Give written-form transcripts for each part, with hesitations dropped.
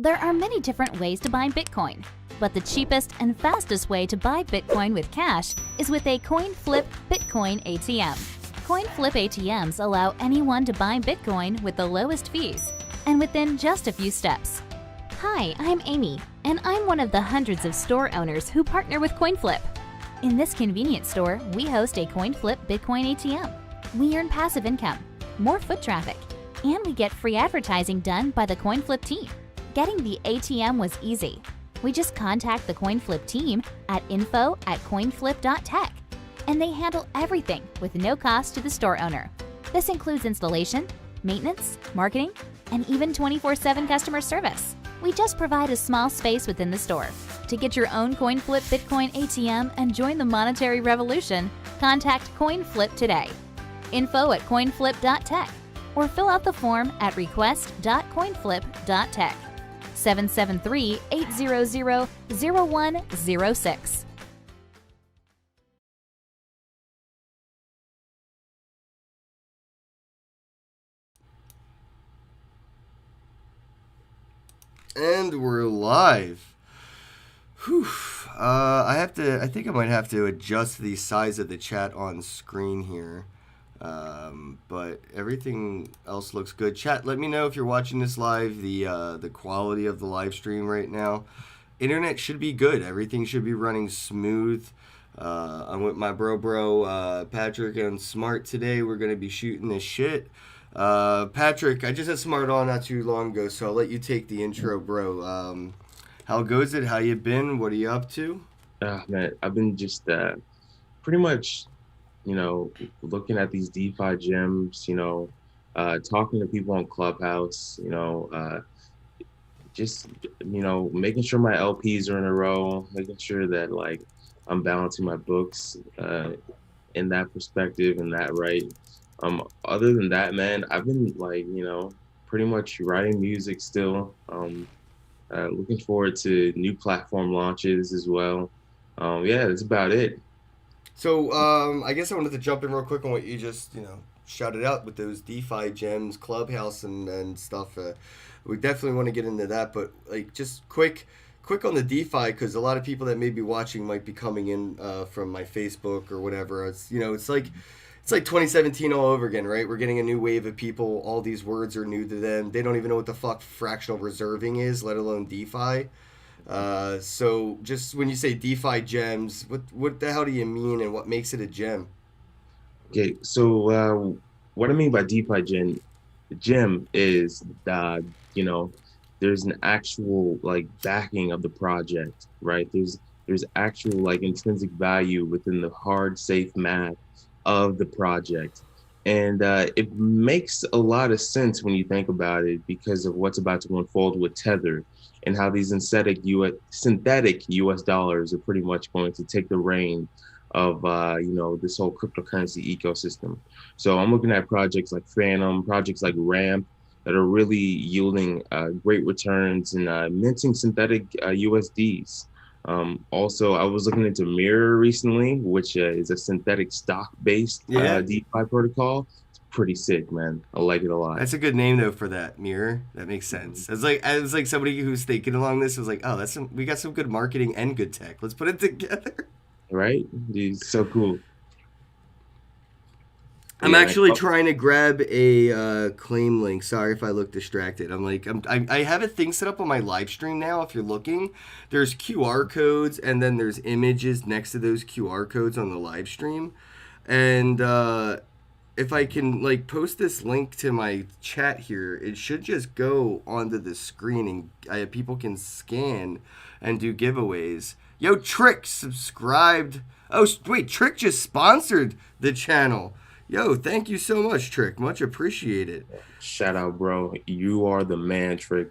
There are many different ways to buy Bitcoin, but the cheapest and fastest way to buy Bitcoin with cash is with a coin flip Bitcoin ATM. Coin flip ATMs allow anyone to buy Bitcoin with the lowest fees and within just a few steps. Hi, I'm Amy, and I'm one of the hundreds of store owners who partner with CoinFlip. In this convenient store, we host a CoinFlip Bitcoin ATM. We earn passive income, more foot traffic, and we get free advertising done by the CoinFlip team. Getting the ATM was easy. We just contact the CoinFlip team at info@coinflip.tech, and they handle everything with no cost to the store owner. This includes installation, maintenance, marketing, and even 24/7 customer service. We just provide a small space within the store. To get your own CoinFlip Bitcoin ATM and join the monetary revolution, contact CoinFlip today. info@coinflip.tech or fill out the form at request.coinflip.tech. 773-800-0106. And we're live. Whew. I think I might have to adjust the size of the chat on screen here. But everything else looks good. Chat, let me know if you're watching this live, the quality of the live stream right now. Internet should be good. Everything should be running smooth. I'm with my bro, Patrick and Smart today. We're going to be shooting this shit. Patrick, I just had Smart on not too long ago, so I'll let you take the intro, bro. How goes it? How you been? What are you up to? Man, I've been just pretty much, looking at these DeFi gems, talking to people on Clubhouse, just, making sure my LPs are in a row, making sure that, like, I'm balancing my books in that perspective and that right. Other than that, man, I've been, like, pretty much writing music still. Looking forward to new platform launches as well. Yeah, that's about it. So, I guess I wanted to jump in real quick on what you just, shouted out with those DeFi gems, Clubhouse and stuff. We definitely want to get into that, but like just quick on the DeFi, because a lot of people that may be watching might be coming in from my Facebook or whatever. It's it's like 2017 all over again, right? We're getting a new wave of people. All these words are new to them. They don't even know what the fuck fractional reserving is, let alone DeFi. So just when you say DeFi gems, what the hell do you mean, and what makes it a gem? Okay, so what I mean by DeFi gem is that, there's an actual, like, backing of the project, right? There's actual, like, intrinsic value within the hard, safe math of the project. And it makes a lot of sense when you think about it because of what's about to unfold with Tether and how these synthetic US dollars are pretty much going to take the reign of, this whole cryptocurrency ecosystem. So I'm looking at projects like Phantom, projects like Ramp that are really yielding great returns and minting synthetic USDs. Also, I was looking into Mirror recently, which is a synthetic stock-based DeFi protocol. It's pretty sick, man. I like it a lot. That's a good name though for that, Mirror. That makes sense. It's like somebody who's thinking along this was like, oh, we got some good marketing and good tech. Let's put it together. Right? It's so cool. I'm actually trying to grab a claim link. Sorry if I look distracted. I have a thing set up on my live stream now. If you're looking, there's QR codes and then there's images next to those QR codes on the live stream. And if I can like post this link to my chat here, it should just go onto the screen and people can scan and do giveaways. Yo, Trick subscribed. Oh, wait, Trick just sponsored the channel. Yo, thank you so much, Trick. Much appreciated. Shout out, bro. You are the man, Trick.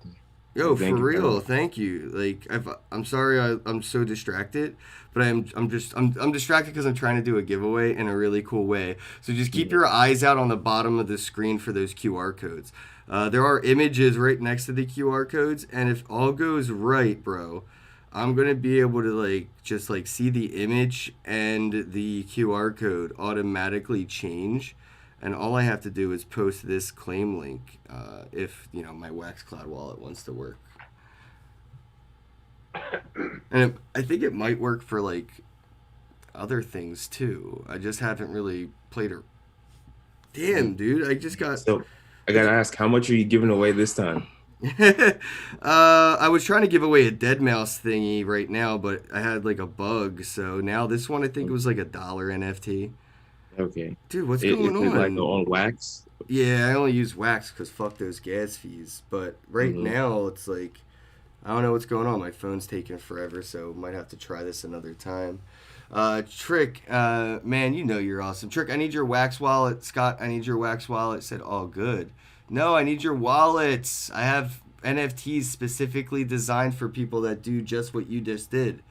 Yo, for real, thank you. Like, I'm sorry I'm so distracted, but I'm distracted because I'm trying to do a giveaway in a really cool way. So just keep your eyes out on the bottom of the screen for those QR codes. There are images right next to the QR codes, and if all goes right, bro, I'm going to be able to just see the image and the QR code automatically change. And all I have to do is post this claim link if, my Wax Cloud wallet wants to work. And I think it might work for like other things too. I just haven't really played her. Damn, dude, I just got. So I gotta ask, how much are you giving away this time? I was trying to give away a dead mouse thingy right now, but I had like a bug. So now this one, I think it was like $1 NFT. Okay. Dude, what's Is going it like on? on wax? Yeah, I only use wax because fuck those gas fees. But right now, it's like, I don't know what's going on. My phone's taking forever, so might have to try this another time. Trick, man, you know you're awesome. Trick, I need your wax wallet. Scott, I need your wax wallet. Said, all good. No, I need your wallets. I have NFTs specifically designed for people that do just what you just did.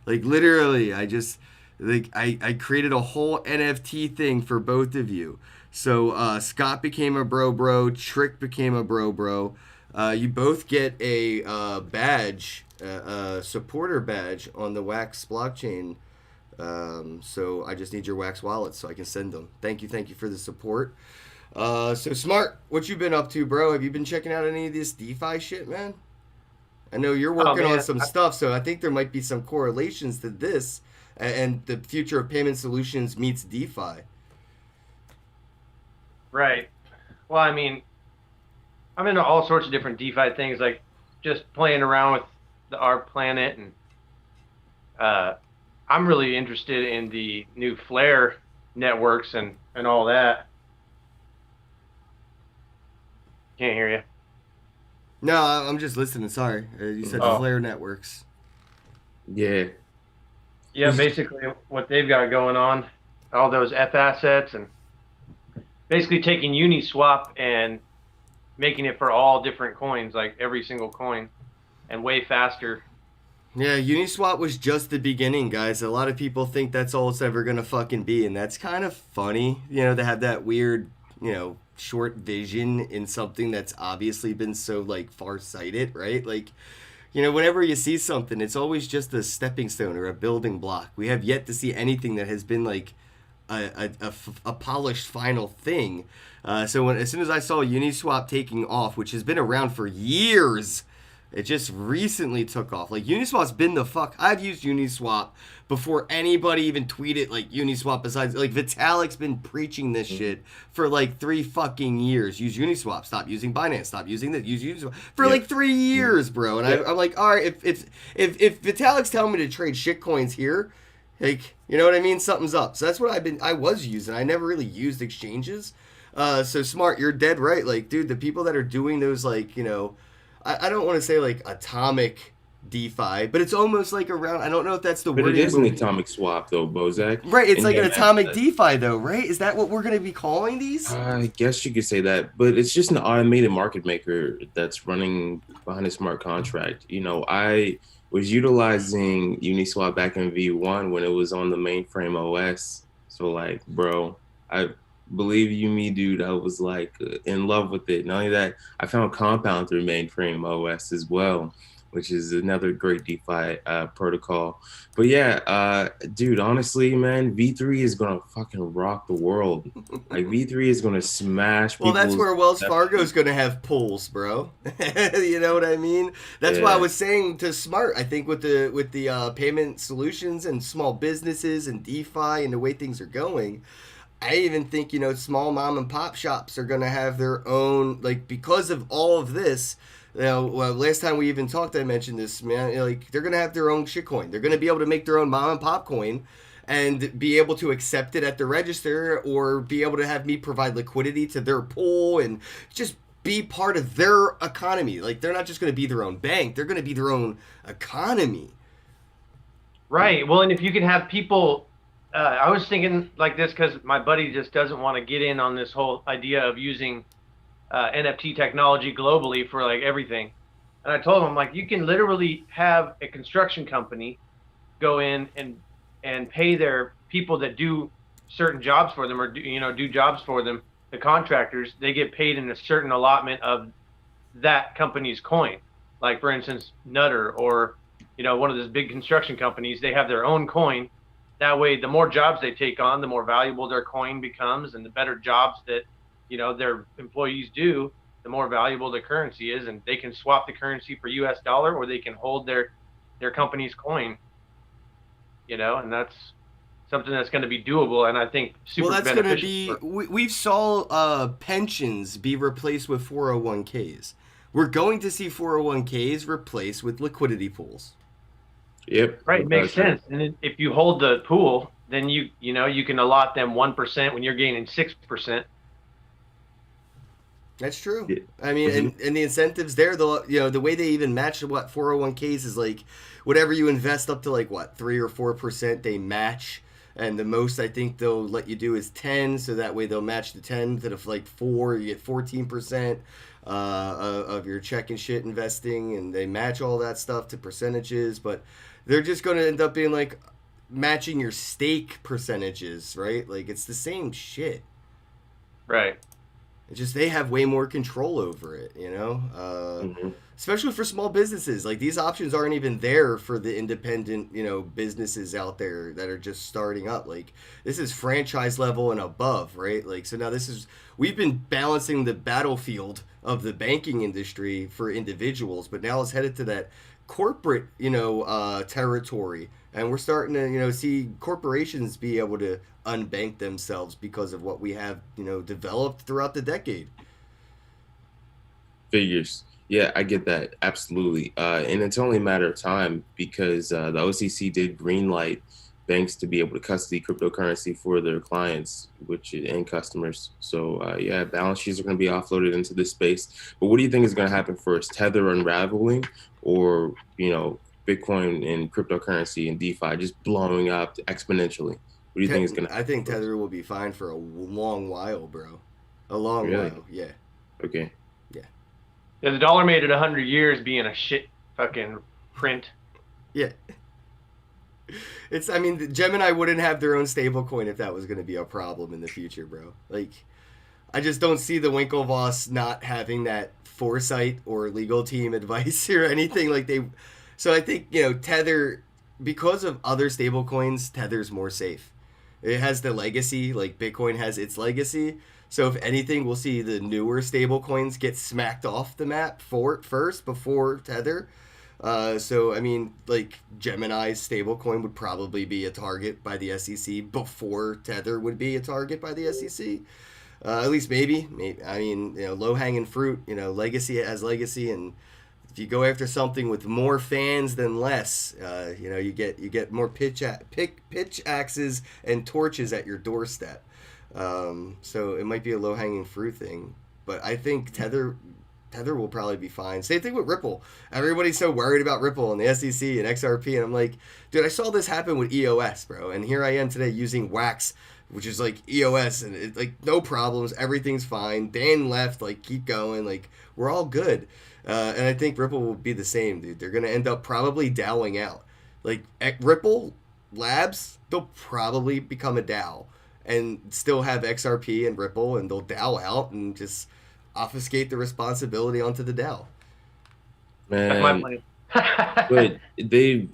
Like, literally, I created a whole NFT thing for both of you. So, Scott became a bro bro. Trick became a bro bro. You both get a badge, a supporter badge on the Wax blockchain. So I just need your Wax wallets so I can send them. Thank you for the support. So Smart, what you been up to, bro? Have you been checking out any of this DeFi shit, man? I know you're working on some stuff, so I think there might be some correlations to this and the future of payment solutions meets DeFi. Right. Well, I mean, I'm into all sorts of different DeFi things, like just playing around with our planet, and I'm really interested in the new Flare networks and all that. Can't hear you. No, I'm just listening. Sorry, you said Flare networks. Yeah. Yeah, basically what they've got going on, all those F assets, and basically taking Uniswap and making it for all different coins, like every single coin, and way faster. Yeah, Uniswap was just the beginning, guys. A lot of people think that's all it's ever gonna fucking be, and that's kind of funny, to have that weird, short vision in something that's obviously been so like far-sighted, right? Like, whenever you see something, it's always just a stepping stone or a building block. We have yet to see anything that has been like a polished final thing. So as soon as I saw Uniswap taking off, which has been around for years, it just recently took off. Like, Uniswap's been the fuck. I've used Uniswap before anybody even tweeted like Uniswap. Besides, like, Vitalik's been preaching this shit for like 3 fucking years. Use Uniswap. Stop using Binance. Stop using this. Use Uniswap for like 3 years, bro. And I'm like, all right, if Vitalik's telling me to trade shitcoins here, like, you know what I mean? Something's up. So that's what I was using. I never really used exchanges. So Smart, you're dead right. Like, dude, the people that are doing those, like, I don't want to say like atomic DeFi, but it's almost like around. I don't know if that's the word. But it is an atomic swap, though, Bosak. Right, it's like an atomic DeFi, though, right? Is that what we're going to be calling these? I guess you could say that, but it's just an automated market maker that's running behind a smart contract. I was utilizing Uniswap back in V1 when it was on the mainframe OS. So, like, bro, I believe you me, dude, I was like in love with it. Not only that, I found Compound through mainframe OS as well, which is another great DeFi protocol. But yeah, dude, honestly, man, V3 is gonna fucking rock the world. Like, V3 is gonna smash. Well, that's where Wells Fargo is gonna have pools, bro. You know what I mean? That's why I was saying to Smart. I think with the payment solutions and small businesses and DeFi and the way things are going, I even think, small mom and pop shops are going to have their own, like, because of all of this. Last time we even talked, I mentioned this, man. Like, they're going to have their own shitcoin. They're going to be able to make their own mom and pop coin and be able to accept it at the register, or be able to have me provide liquidity to their pool and just be part of their economy. Like, they're not just going to be their own bank. They're going to be their own economy. Right. Well, and if you can have people... I was thinking like this because my buddy just doesn't want to get in on this whole idea of using NFT technology globally for like everything. And I told him, like, you can literally have a construction company go in and pay their people that do certain jobs for them, or do jobs for them, the contractors. They get paid in a certain allotment of that company's coin. Like, for instance, Nutter, or one of those big construction companies, they have their own coin. That way, the more jobs they take on, the more valuable their coin becomes, and the better jobs that, their employees do, the more valuable the currency is, and they can swap the currency for US dollar, or they can hold their their company's coin, you know, and that's something that's going to be doable, and I think super well, that's beneficial. Going to be. We've saw pensions be replaced with 401ks. We're going to see 401ks replaced with liquidity pools. Yep. Right, makes sense. And if you hold the pool, then you can allot them 1% when you're gaining 6%. That's true. Yeah. I mean, and the incentives there, the way they even match what 401ks is like, whatever you invest up to like what 3 or 4%, they match. And the most I think they'll let you do is 10, so that way they'll match the 10 to the like 4, you get 14% of your check and shit investing, and they match all that stuff to percentages, but they're just going to end up being like matching your stake percentages, right? Like it's the same shit. Right. It's just they have way more control over it, you know? Especially for small businesses. Like these options aren't even there for the independent, you know, businesses out there that are just starting up. Like this is franchise level and above, right? Like so now we've been balancing the battlefield of the banking industry for individuals, but now it's headed to that corporate, you know, territory, and we're starting to, you know, see corporations be able to unbank themselves because of what we have, you know, developed throughout the decade. Figures. Yeah, I get that. Absolutely. And it's only a matter of time because the OCC did greenlight banks to be able to custody cryptocurrency for their clients, and customers. So yeah, balance sheets are going to be offloaded into this space. But what do you think is going to happen first? Tether unraveling, or, you know, Bitcoin and cryptocurrency and DeFi just blowing up exponentially? What do you think is going to happen? I think Tether will be fine for a long while, bro. A long while, yeah. Okay. Yeah, the dollar made it 100 years being a shit fucking print. Yeah. I mean, Gemini wouldn't have their own stable coin if that was going to be a problem in the future, bro. Like, I just don't see the Winklevoss not having that foresight or legal team advice or anything like they. So I think, you know, Tether, because of other stable coins, Tether's more safe. It has the legacy, like Bitcoin has its legacy. So if anything, we'll see the newer stable coins get smacked off the map first before Tether. So, I mean, like Gemini's stable coin would probably be a target by the SEC before Tether would be a target by the SEC. At least maybe. I mean, you know, low-hanging fruit, you know, legacy has legacy. And if you go after something with more fans than less, you know, you get more pitch axes and torches at your doorstep. So it might be a low-hanging fruit thing, but I think Tether will probably be fine. Same thing with Ripple. Everybody's so worried about Ripple and the SEC and XRP, and I'm like, dude, I saw this happen with EOS, bro, and here I am today using Wax, which is like EOS, and it, like, no problems, everything's fine. Dan left, like, keep going, like, we're all good. And I think Ripple will be the same, dude. They're gonna end up probably DAOing out. Like, at Ripple Labs, they'll probably become a DAO and still have XRP and Ripple, and they'll DAO out and just obfuscate the responsibility onto the DAO. Man, but they're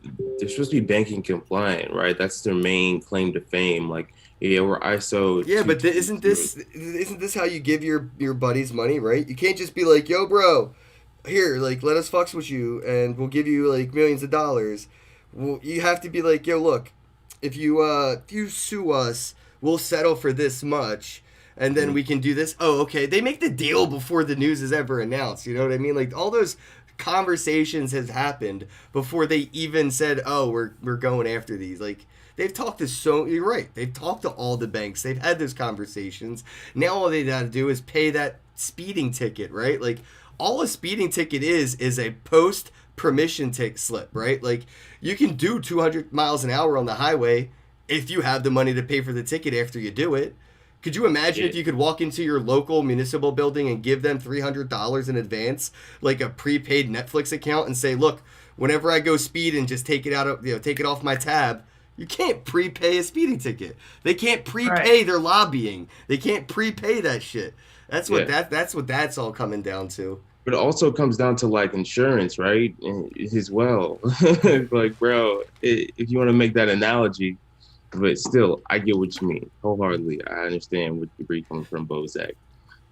supposed to be banking compliant, right? That's their main claim to fame. Like, yeah, we're ISO. Yeah, but isn't this how you give your buddies money, right? You can't just be like, yo, bro, here, like, let us fucks with you, and we'll give you like millions of dollars. Well, you have to be like, yo, look, if you sue us, we'll settle for this much, and then we can do this. Oh, okay. They make the deal before the news is ever announced. You know what I mean? Like, all those conversations has happened before they even said, oh, we're going after these. Like, they've talked to you're right. They've talked to all the banks. They've had those conversations. Now all they got to do is pay that speeding ticket, right? Like, all a speeding ticket is a post permission slip, right? Like, you can do 200 miles an hour on the highway if you have the money to pay for the ticket after you do it. Could you imagine if you could walk into your local municipal building and give them $300 in advance, like a prepaid Netflix account, and say, look, whenever I go speed and just take it off my tab? You can't prepay a speeding ticket. They can't prepay their lobbying. They can't prepay that shit. That's what that's all coming down to. But it also comes down to, like, insurance, right? As well. Like, bro, if you want to make that analogy, but still, I get what you mean wholeheartedly. I understand what you're coming from, Bosak.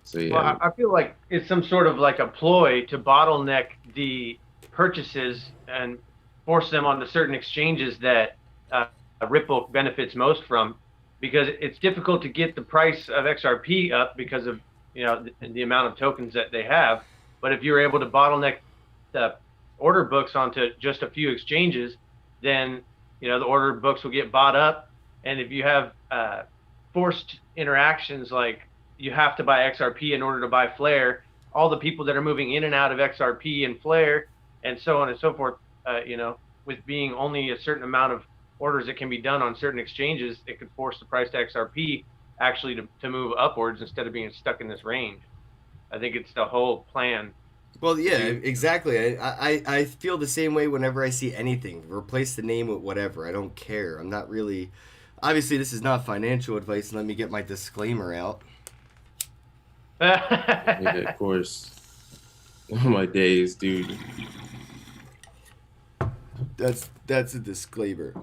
So yeah. Well, I feel like it's some sort of like a ploy to bottleneck the purchases and force them onto certain exchanges that Ripple benefits most from, because it's difficult to get the price of XRP up because of the amount of tokens that they have. But if you're able to bottleneck the order books onto just a few exchanges, then the order books will get bought up. And if you have forced interactions, like you have to buy XRP in order to buy Flare, all the people that are moving in and out of XRP and Flare and so on and so forth, with being only a certain amount of orders that can be done on certain exchanges, it could force the price to XRP actually to move upwards instead of being stuck in this range. I think it's the whole plan. Well, yeah, exactly. I feel the same way whenever I see anything. Replace the name with whatever. I don't care. I'm not really... Obviously, this is not financial advice. Let me get my disclaimer out. Yeah, of course. Oh, my days, dude. That's a disclaimer.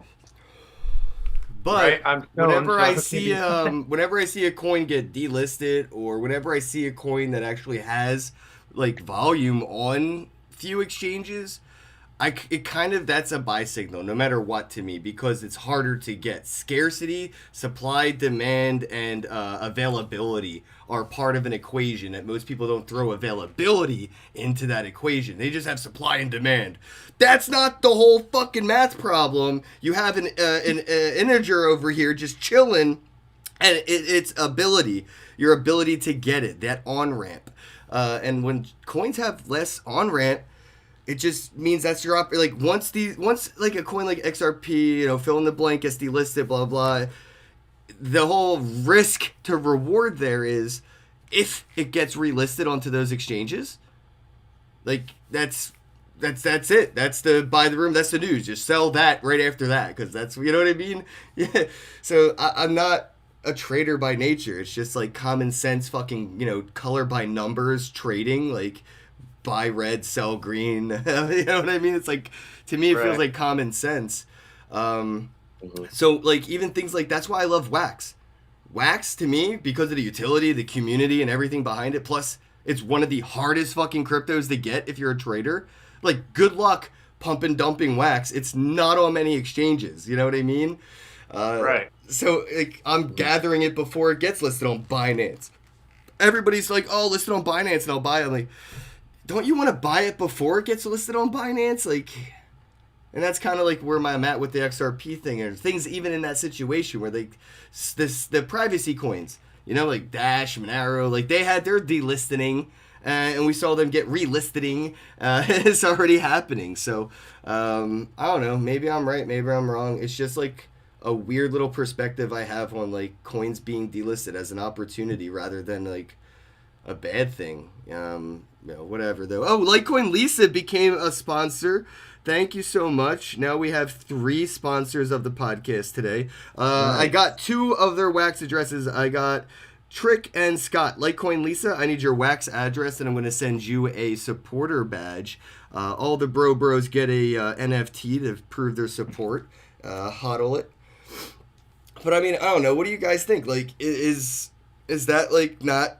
But right, whenever I see a coin get delisted, or whenever I see a coin that actually has like volume on few exchanges, that's a buy signal no matter what to me, because it's harder to get. Scarcity, supply, demand, and availability are part of an equation that most people don't throw availability into that equation. They just have supply and demand. That's not the whole fucking math problem. You have an integer over here just chilling, and it's ability, your ability to get it, that on-ramp. And when coins have less on-ramp, it just means that's your once like a coin like XRP, fill in the blank, gets delisted, blah blah. The whole risk to reward there is if it gets relisted onto those exchanges, like that's it. That's the buy the room. That's the news. Just sell that right after that, because that's, you know what I mean. Yeah. So I'm not a trader by nature. It's just like common sense, fucking color by numbers trading, like. Buy red, sell green. You know what I mean? It's like, to me, it feels like common sense. So like even things like, that's why I love Wax. Wax, to me, because of the utility, the community, and everything behind it, plus it's one of the hardest fucking cryptos to get if you're a trader. Like, good luck pumping, dumping Wax. It's not on many exchanges. You know what I mean? Right. So like, I'm gathering it before it gets listed on Binance. Everybody's like, oh, listed on Binance, and I'll buy it. I'm like, don't you want to buy it before it gets listed on Binance? Like, and that's kind of like where I'm at with the XRP thing, and things even in that situation where the privacy coins, like Dash, Monero, like they had their delisting, and we saw them get relisting. It's already happening. So I don't know. Maybe I'm right. Maybe I'm wrong. It's just like a weird little perspective I have on like coins being delisted as an opportunity rather than like a bad thing. Whatever though. Oh, Litecoin Lisa became a sponsor. Thank you so much. Now we have 3 sponsors of the podcast today. Nice. I got 2 of their Wax addresses. I got Trick and Scott. Litecoin Lisa, I need your Wax address, and I'm going to send you a supporter badge. All the Bro Bros get a NFT to prove their support. Hodl it. But I mean, I don't know. What do you guys think? Like, is that like not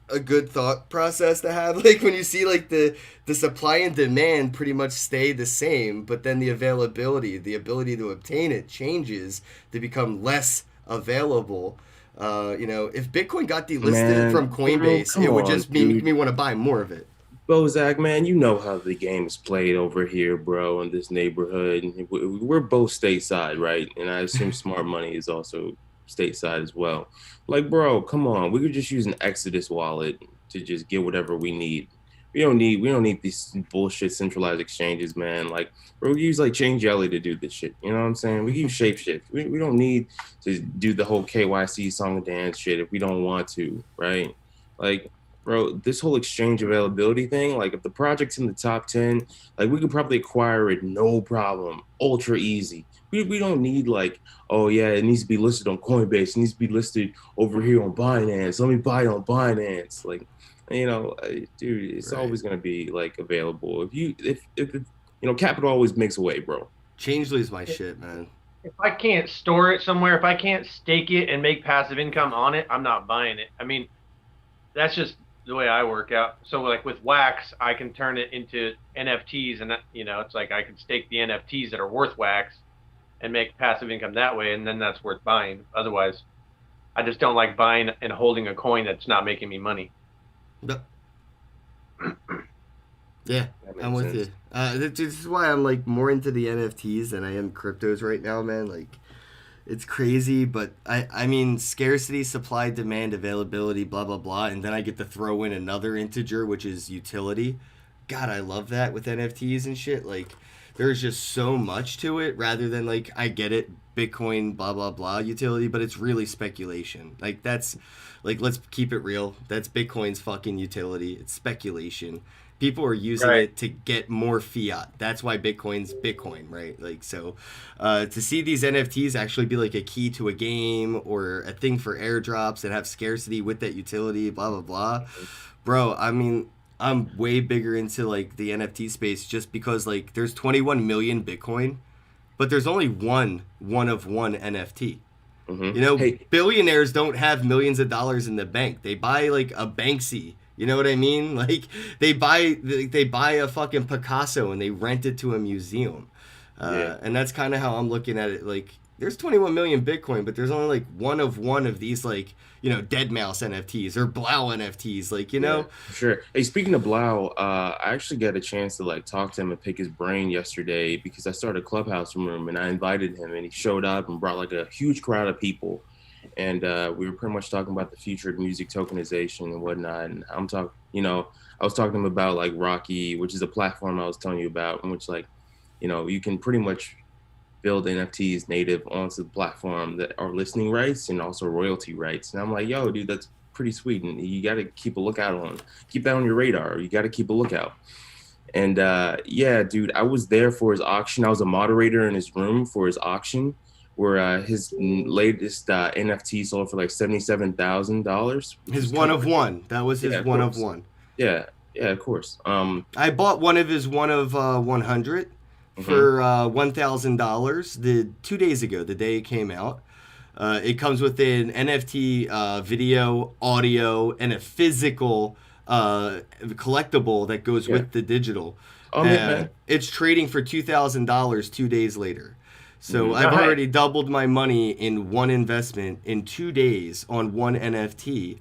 a good thought process to have? Like, when you see like the supply and demand pretty much stay the same, but then the availability, the ability to obtain it changes to become less available. If Bitcoin got delisted from Coinbase, it would just make me want to buy more of it. Bosak, man, you know how the game is played over here, bro, in this neighborhood. We're both stateside, right? And I assume Smart Money is also stateside as well. Like, bro, come on. We could just use an Exodus wallet to just get whatever we need. We don't need these bullshit centralized exchanges, man. Like, bro, we use like Chain Jelly to do this shit. You know what I'm saying? We can use Shapeshift. We don't need to do the whole KYC song and dance shit if we don't want to, right? Like, bro, this whole exchange availability thing, like if the project's in the top 10, like we could probably acquire it no problem, ultra easy. We don't need like, oh yeah, it needs to be listed on Coinbase, it needs to be listed over here on Binance, let me buy it on Binance. Like, dude, it's always gonna be like available. If capital always makes a way, bro. Changelly's my shit, man. If I can't store it somewhere, if I can't stake it and make passive income on it, I'm not buying it. I mean, that's just the way I work out. So like with wax, I can turn it into NFTs, and it's like I can stake the NFTs that are worth wax and make passive income that way, and then that's worth buying. Otherwise, I just don't like buying and holding a coin that's not making me money. Yeah, I'm with you. This is why I'm like more into the NFTs than I am cryptos right now, man. Like, it's crazy, but I mean, scarcity, supply, demand, availability, blah, blah, blah. And then I get to throw in another integer, which is utility. God, I love that with NFTs and shit. Like, there's just so much to it rather than like, I get it, Bitcoin, blah, blah, blah, utility, but it's really speculation. Like, that's, like, let's keep it real. That's Bitcoin's fucking utility. It's speculation. People are using it to get more fiat. That's why Bitcoin's Bitcoin, right? Like, so to see these NFTs actually be like a key to a game or a thing for airdrops and have scarcity with that utility, blah, blah, blah. Bro, I mean, I'm way bigger into like the NFT space just because like there's 21 million Bitcoin, but there's only one of one NFT. You know, billionaires don't have millions of dollars in the bank. They buy like a Banksy. You know what I mean? Like they buy a fucking Picasso and they rent it to a museum. And that's kind of how I'm looking at it. Like there's 21 million Bitcoin, but there's only like one of these like, you know, dead mouse NFTs or Blau NFTs, like, you know? Sure. Hey, speaking of Blau, I actually got a chance to like talk to him and pick his brain yesterday because I started a Clubhouse room and I invited him and he showed up and brought like a huge crowd of people. And we were pretty much talking about the future of music tokenization and whatnot. And I was talking to him about like Rocky, which is a platform I was telling you about, in which like, you know, you can pretty much build NFTs native onto the platform that are listening rights and also royalty rights. And I'm like, yo, dude, that's pretty sweet. And you got to keep that on your radar. You got to keep a lookout. And yeah, dude, I was there for his auction. I was a moderator in his room for his auction, where his latest NFT sold for like $77,000. His one of one. That was his one of one. Yeah, of course. I bought one of his one of 100 for $1,000 the 2 days ago, the day it came out. It comes with an NFT video, audio, and a physical collectible that goes with the digital. Man. It's trading for $2,000 2 days later. So I've already doubled my money in one investment in 2 days on one NFT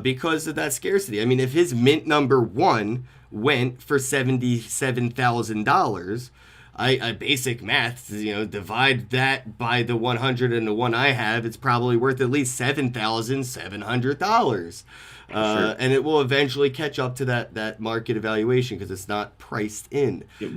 because of that scarcity. I mean, if his mint number one went for $77,000, I basic math, you know, divide that by the 100 and the one I have, it's probably worth at least $7,700. And it will eventually catch up to that market evaluation because it's not priced in. Yeah,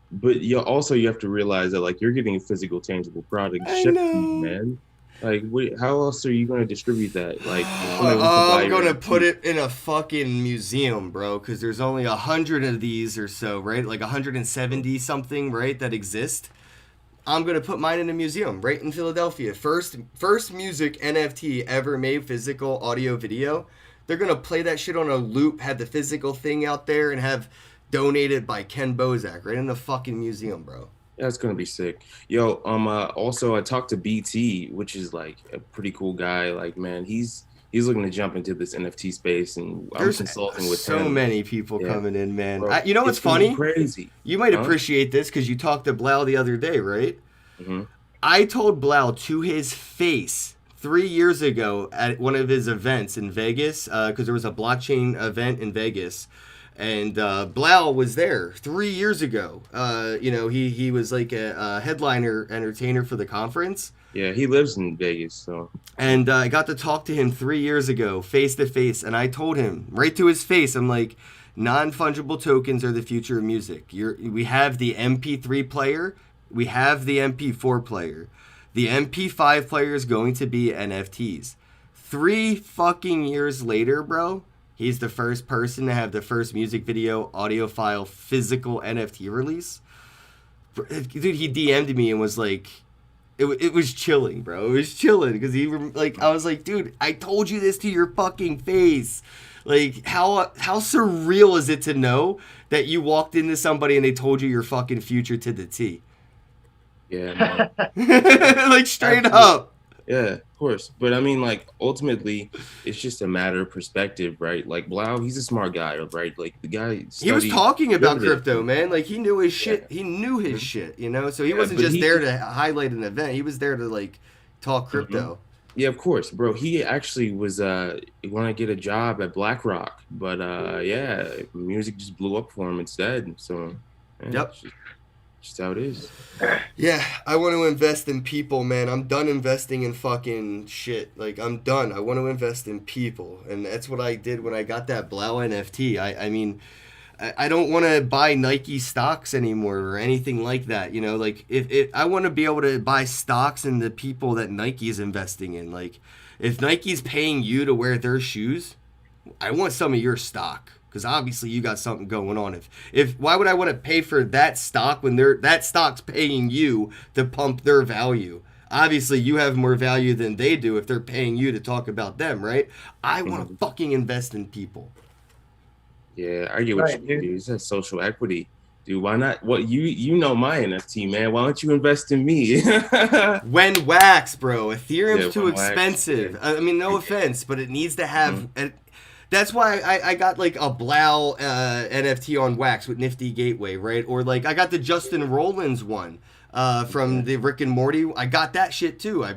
but you have to realize that like you're getting a physical, tangible product shipped to you, man. Like, how else are you going to distribute that? Like, I'm going to put it in a fucking museum, bro, because there's only 100 of these or so, right? Like 170 something, right, that exist. I'm going to put mine in a museum right in Philadelphia. First music NFT ever made, physical, audio, video. They're going to play that shit on a loop, have the physical thing out there, and have donated by Ken Bosak right in the fucking museum, bro. Yeah, it's gonna be sick. Yo, also I talked to BT, which is like a pretty cool guy. Like, man, he's looking to jump into this NFT space, and I'm consulting with him. So many people coming in, man. Bro, you know what's funny? Crazy. You might appreciate this because you talked to Blau the other day, right? I told Blau to his face 3 years ago at one of his events in Vegas, because there was a blockchain event in Vegas. And Blau was there 3 years ago. You know, he was like a headliner entertainer for the conference. Yeah, he lives in Vegas, so. And I got to talk to him 3 years ago, face to face, and I told him right to his face, I'm like, non-fungible tokens are the future of music. We have the MP3 player, we have the MP4 player. The MP5 player is going to be NFTs. 3 fucking years later, bro. He's the first person to have the first music video, audio file, physical NFT release. Dude, he DM'd me and was like, it was chilling, bro. It was chilling because I was like, dude, I told you this to your fucking face. Like, how surreal is it to know that you walked into somebody and they told you your fucking future to the T? Yeah, man. Like, straight up. Yeah. course. But I mean, like, ultimately, it's just a matter of perspective, right? Like, Blau, he's a smart guy, right? Like, the guy He was talking about crypto, man. Like, he knew his shit. Yeah. He knew his shit, you know? So he Yeah, wasn't but just there to highlight an event. He was there to, like, talk crypto. Yeah, of course, bro. He actually was going to get a job at BlackRock, but yeah, music just blew up for him instead. So, yeah, Yep. it's just how it is. Yeah, I want to invest in people, man. I'm done investing in fucking shit. Like, I'm done. I want to invest in people. And that's what I did when I got that Blau NFT. I mean, I don't want to buy Nike stocks anymore or anything like that. You know, like, if I want to be able to buy stocks in the people that Nike's investing in. Like, if Nike's paying you to wear their shoes, I want some of your stock. Because obviously you got something going on. If why would I want to pay for that stock when that stock's paying you to pump their value? Obviously you have more value than they do if they're paying you to talk about them, right? I want to fucking invest in people. Yeah, I get what you mean, dude. It's that social equity. Dude, why not? What you know my NFT, man. Why don't you invest in me? When wax, bro. Ethereum's too expensive. Wax, yeah. I mean, no offense, but it needs to have... That's why I got like a Blau NFT on wax with Nifty Gateway, right? Or like I got the Justin Rollins one from the Rick and Morty. I got that shit too.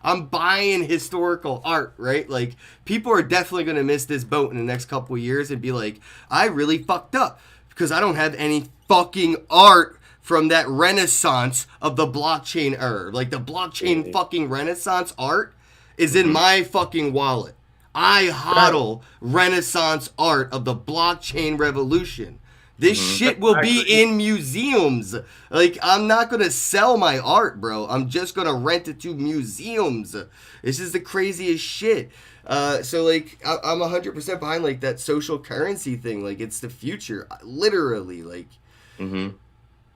I'm buying historical art, right? Like, people are definitely going to miss this boat in the next couple of years and be like, I really fucked up because I don't have any fucking art from that renaissance of the blockchain era. Like, the blockchain fucking renaissance art is in my fucking wallet. I hodl renaissance art of the blockchain revolution. This shit will be in museums. Like, I'm not going to sell my art, bro. I'm just going to rent it to museums. This is the craziest shit. So, like, I'm 100% behind, like, that social currency thing. Like, it's the future. Literally, like.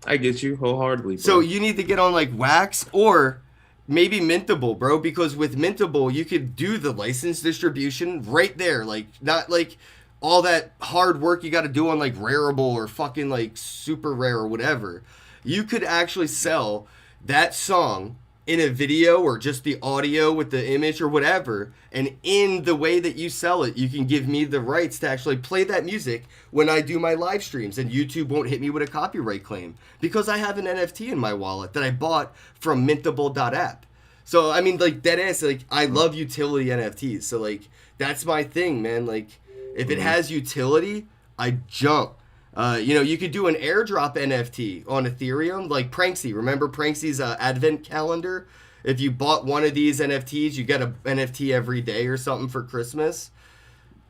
I get you wholeheartedly, bro. So, you need to get on, like, Wax or... maybe Mintable, bro, because with Mintable, you could do the license distribution right there. Like, not like all that hard work you got to do on like Rarible or fucking like Super Rare or whatever. You could actually sell that song in a video or just the audio with the image or whatever. And in the way that you sell it, you can give me the rights to actually play that music when I do my live streams. And YouTube won't hit me with a copyright claim because I have an NFT in my wallet that I bought from mintable.app. So, I mean, like, deadass, like, I love utility NFTs. So, like, that's my thing, man. Like, if it has utility, I jump. You know, you could do an airdrop NFT on Ethereum, like Pranksy. Remember Pranksy's advent calendar? If you bought one of these NFTs, you get an NFT every day or something for Christmas.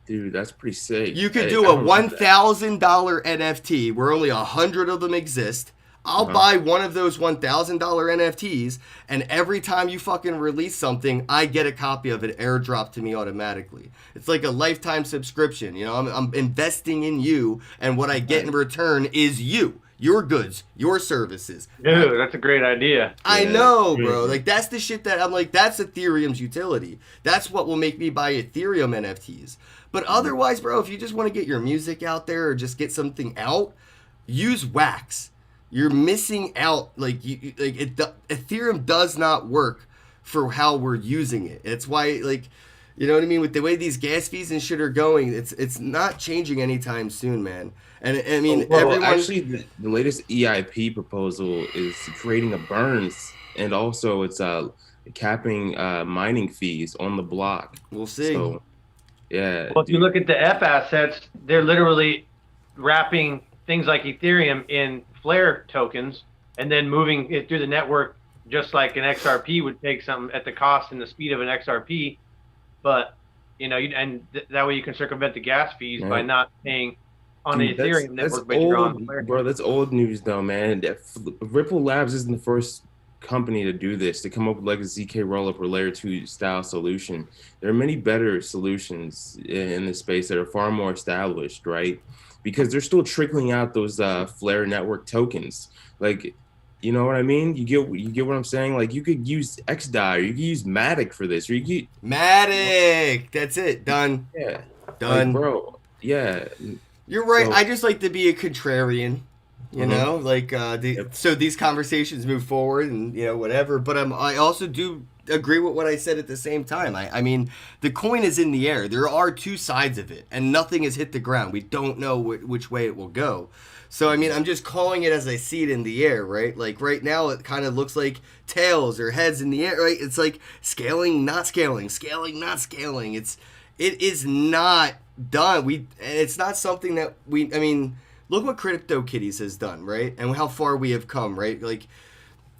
Dude, that's pretty sick. You could do a $1,000 NFT where only 100 of them exist. I'll buy one of those $1,000 NFTs, and every time you fucking release something, I get a copy of it airdropped to me automatically. It's like a lifetime subscription. You know, I'm investing in you, and what I get in return is you, your goods, your services. Dude, that's a great idea. I know, bro. Like, that's the shit that I'm like, that's Ethereum's utility. That's what will make me buy Ethereum NFTs. But otherwise, bro, if you just want to get your music out there or just get something out, use Wax. You're missing out. Like, Ethereum does not work for how we're using it. It's why, like, you know what I mean? With the way these gas fees and shit are going, it's not changing anytime soon, man. And I mean, everyone... actually, the latest EIP proposal is creating a Burns, and also it's capping mining fees on the block. We'll see. So, yeah. Well, if you look at the F assets, they're literally wrapping things like Ethereum in Flare tokens and then moving it through the network just like an XRP would take something at the cost and the speed of an XRP. But, you know, that way you can circumvent the gas fees by not paying on the Ethereum network. But you're on Flare. Bro, that's old news, though, man. Ripple Labs isn't the first company to do this, to come up with like a ZK rollup or layer 2 style solution. There are many better solutions in this space that are far more established, right? Because they're still trickling out those Flare network tokens. Like, you know what I mean? You get what I'm saying? Like, you could use XDAI, or you could use Matic for this, or you could... Matic! That's it. Done. Yeah. Done. Like, bro, yeah. You're right. So, I just like to be a contrarian, you know? Like, so these conversations move forward and, you know, whatever. But I also do... agree with what I said at the same time. I mean, the coin is in the air. There are two sides of it, and nothing has hit the ground. We don't know which way it will go. So, I mean, I'm just calling it as I see it in the air, right? Like, right now, it kind of looks like tails or heads in the air, right? It's like scaling, not scaling, scaling, not scaling. It is not done. It's not something that I mean, look what CryptoKitties has done, right? And how far we have come, right? Like,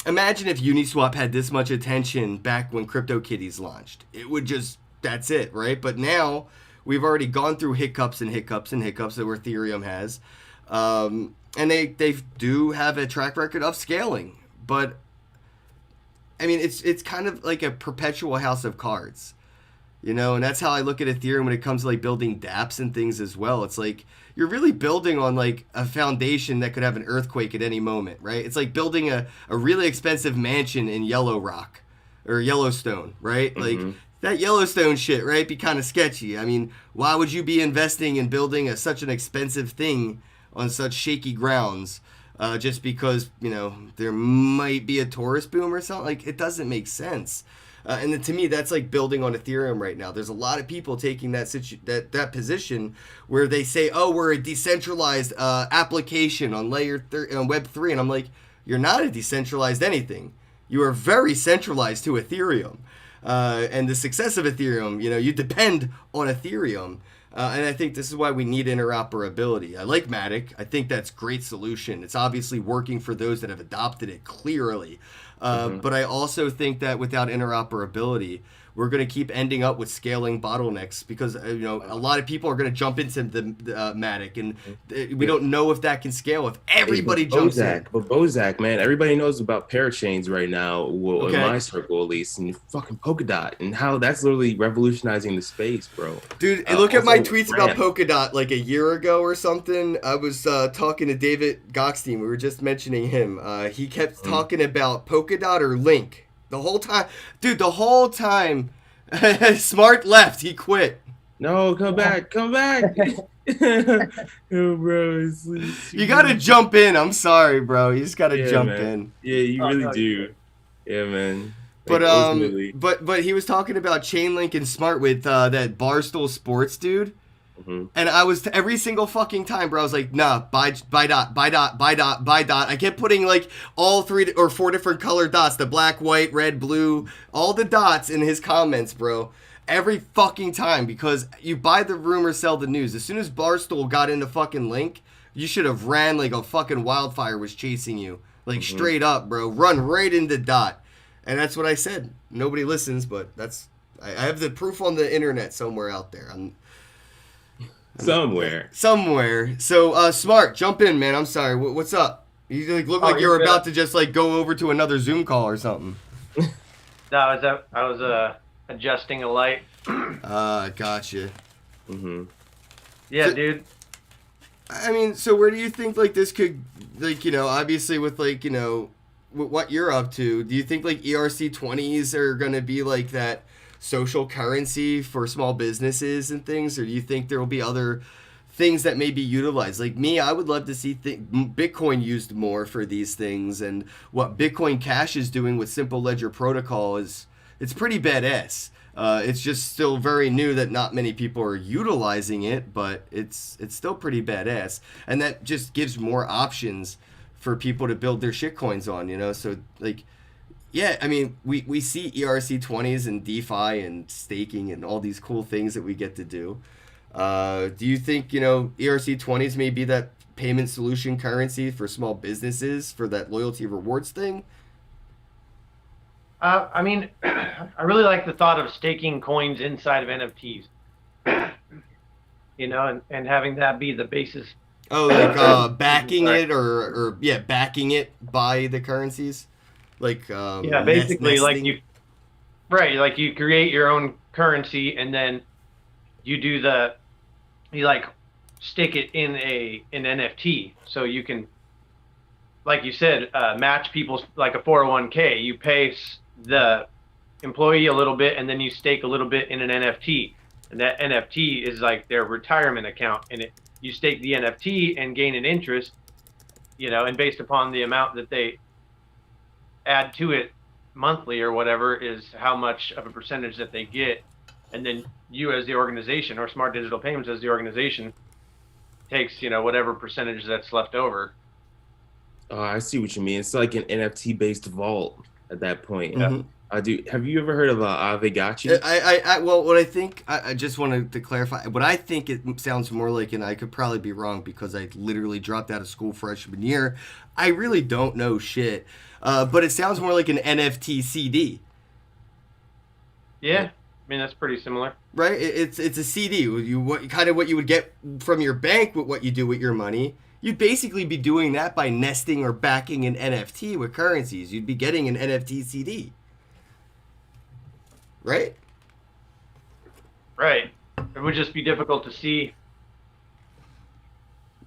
imagine if Uniswap had this much attention back when CryptoKitties launched. It would just, that's it, right? But now, we've already gone through hiccups and hiccups and hiccups that Ethereum has. And they do have a track record of scaling, but I mean, it's kind of like a perpetual house of cards, you know, and that's how I look at Ethereum when it comes to like building dApps and things as well. It's like, you're really building on like a foundation that could have an earthquake at any moment, right? It's like building a really expensive mansion in Yellow Rock or Yellowstone, right? Mm-hmm. Like, that Yellowstone shit, right, be kind of sketchy. I mean, why would you be investing in building such an expensive thing on such shaky grounds, just because, you know, there might be a tourist boom or something? Like, it doesn't make sense. And then to me, that's like building on Ethereum right now. There's a lot of people taking that position where they say, oh, we're a decentralized application on on Web3. And I'm like, you're not a decentralized anything. You are very centralized to Ethereum. And the success of Ethereum, you know, you depend on Ethereum. And I think this is why we need interoperability. I like Matic. I think that's a great solution. It's obviously working for those that have adopted it clearly. But I also think that without interoperability, we're going to keep ending up with scaling bottlenecks because, you know, a lot of people are going to jump into the Matic, and we don't know if that can scale if everybody jumps in. But Bosak, man, everybody knows about parachains right now, well, in my circle at least, and fucking Polkadot, and how that's literally revolutionizing the space, bro. Dude, look at my tweets about Polkadot like a year ago or something. I was talking to David Gockstein. We were just mentioning him. He kept talking about Polkadot or Link. The whole time, dude, Smart left. He quit. No, come back. Yo, bro, you gotta jump in. I'm sorry, bro. You just gotta jump in. Yeah, you really do. Yeah, man. But ultimately. but he was talking about Chainlink and Smart with that Barstool Sports dude. Mm-hmm. And I was every single fucking time, bro. I was like, nah, buy dot. I kept putting like all 3 or 4 different colored dots, the black, white, red, blue, all the dots in his comments, bro. Every fucking time, because you buy the rumor, sell the news. As soon as Barstool got into fucking Link, you should have ran like a fucking wildfire was chasing you, like straight up, bro. Run right into dot, and that's what I said. Nobody listens, but I have the proof on the internet somewhere out there. Somewhere. So, Smart, jump in, man. I'm sorry. What's up? You like, look like you're about to just like go over to another Zoom call or something. No, I was adjusting a light. Gotcha. Yeah, so, dude. I mean, so where do you think like this could, like, you know, obviously with like, you know, what you're up to, do you think like ERC-20s are gonna be like that social currency for small businesses and things, or do you think there will be other things that may be utilized? Like me, I would love to see Bitcoin used more for these things, and what Bitcoin Cash is doing with Simple Ledger Protocol it's pretty badass. It's just still very new that not many people are utilizing it, but it's still pretty badass, and that just gives more options for people to build their shitcoins on, you know. So like, yeah, I mean, we see ERC-20s and DeFi and staking and all these cool things that we get to do. Do you think, you know, ERC-20s may be that payment solution currency for small businesses for that loyalty rewards thing? I mean, I really like the thought of staking coins inside of NFTs. You know, and having that be the basis. Oh, like backing it or backing it by the currencies? Like basically like you create your own currency, and then you like stick it in an NFT, so you can, like you said, match people's, like a 401k. You pay the employee a little bit, and then you stake a little bit in an NFT, and that NFT is like their retirement account, and you stake the NFT and gain an interest, you know, and based upon the amount that they add to it monthly or whatever is how much of a percentage that they get, and then you as the organization, or Smart Digital Payments as the organization, takes, you know, whatever percentage that's left over. Oh, I see what you mean. It's like an NFT based vault at that point. Mhm. Have you ever heard of Avegachi? Well, what I think, I just wanted to clarify, what I think it sounds more like, and I could probably be wrong because I literally dropped out of school freshman year. I really don't know shit. But it sounds more like an NFT CD. Yeah, I mean, that's pretty similar. Right? It's a CD. Kind of what you would get from your bank with what you do with your money. You'd basically be doing that by nesting or backing an NFT with currencies. You'd be getting an NFT CD. Right? Right. It would just be difficult to see.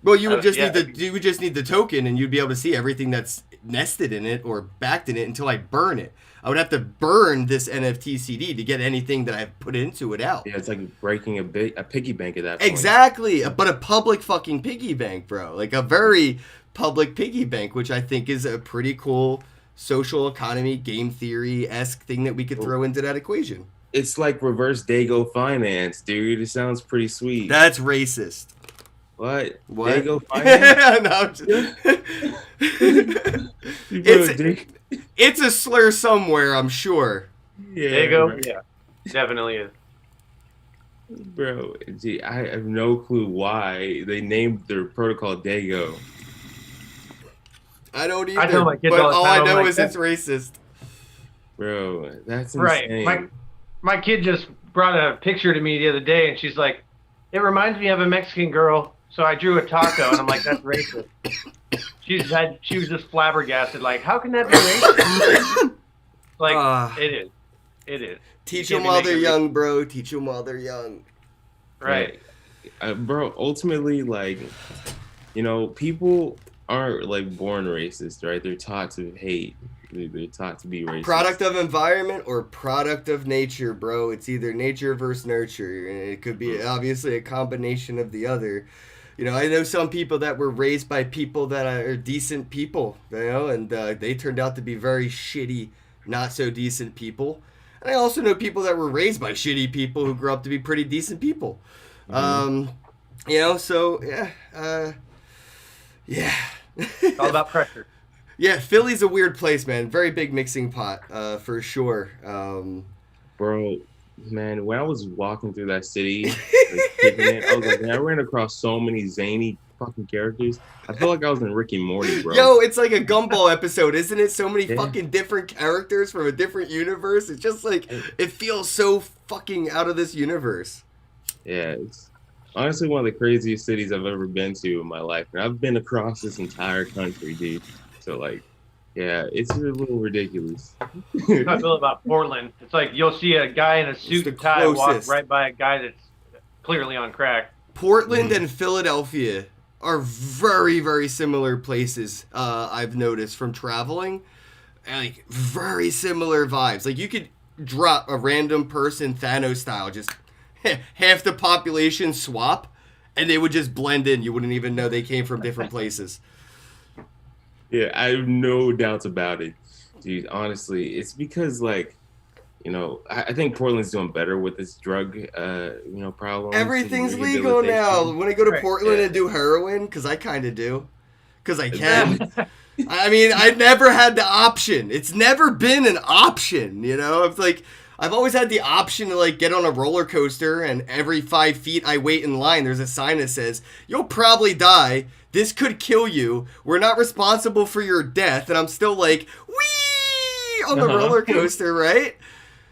Well, you would just need the token, and you'd be able to see everything that's nested in it or backed in it until I burn it. I would have to burn this NFT CD to get anything that I've put into it out. Yeah, it's like breaking a piggy bank at that point. Exactly, but a public fucking piggy bank, bro. Like a very public piggy bank, which I think is a pretty cool social economy, game theory-esque thing that we could throw into that equation. It's like reverse Dago finance, dude. It sounds pretty sweet. That's racist. What? What? Dago finance? No, it's a slur somewhere, I'm sure. Yeah, There you go. right. Yeah, definitely is. Bro, gee, I have no clue why they named their protocol Dago. I don't either. I tell my kids but all the all time, I know I'm like, is it's racist. Bro, that's Right. insane. My kid just brought a picture to me the other day, and she's like, "It reminds me of a Mexican girl." So I drew a taco, and I'm like, "That's racist." She was just flabbergasted, like, "How can that be racist?" Like, it is. Teach You them can't be while they're making young, bro. Teach them while they're young. Right. Bro, ultimately, like, you know, people aren't like born racist, right? They're taught to hate. They're taught to be racist. Product of environment or product of nature, bro. It's either nature versus nurture, and it could be obviously a combination of the other. You know, I know some people that were raised by people that are decent people, you know, and they turned out to be very shitty, not so decent people. And I also know people that were raised by shitty people who grew up to be pretty decent people. You know, so yeah. It's all about pressure. Yeah, Philly's a weird place, man. Very big mixing pot, for sure. Bro, man, when I was walking through that city, like, kicking it, I was like, man, I ran across so many zany fucking characters. I feel like I was in Rick and Morty, bro. Yo, it's like a Gumball episode, isn't it? So many Yeah. fucking different characters from a different universe. It's just like, it feels so fucking out of this universe. Yeah, it's honestly one of the craziest cities I've ever been to in my life. And I've been across this entire country, dude. So, like, yeah, it's a little ridiculous. That's how I feel about Portland. It's like you'll see a guy in a suit the and tie walk closest. right by a guy that's clearly on crack. Portland and Philadelphia are very, very similar places, I've noticed from traveling. Like, very similar vibes. Like, you could drop a random person Thanos style, just half the population swap, and they would just blend in. You wouldn't even know they came from different places. Yeah, I have no doubts about it, dude. Honestly, it's because, like, you know, I think Portland's doing better with this drug, problem. Everything's legal now. When I go to Right, Portland yeah. and do heroin, because I kind of do, because I can. I mean, I've never had the option. It's never been an option, you know? It's like, I've always had the option to, like, get on a roller coaster, and every 5 feet I wait in line, there's a sign that says, "You'll probably die. This could kill you. We're not responsible for your death." And I'm still like, whee! On the roller coaster, right?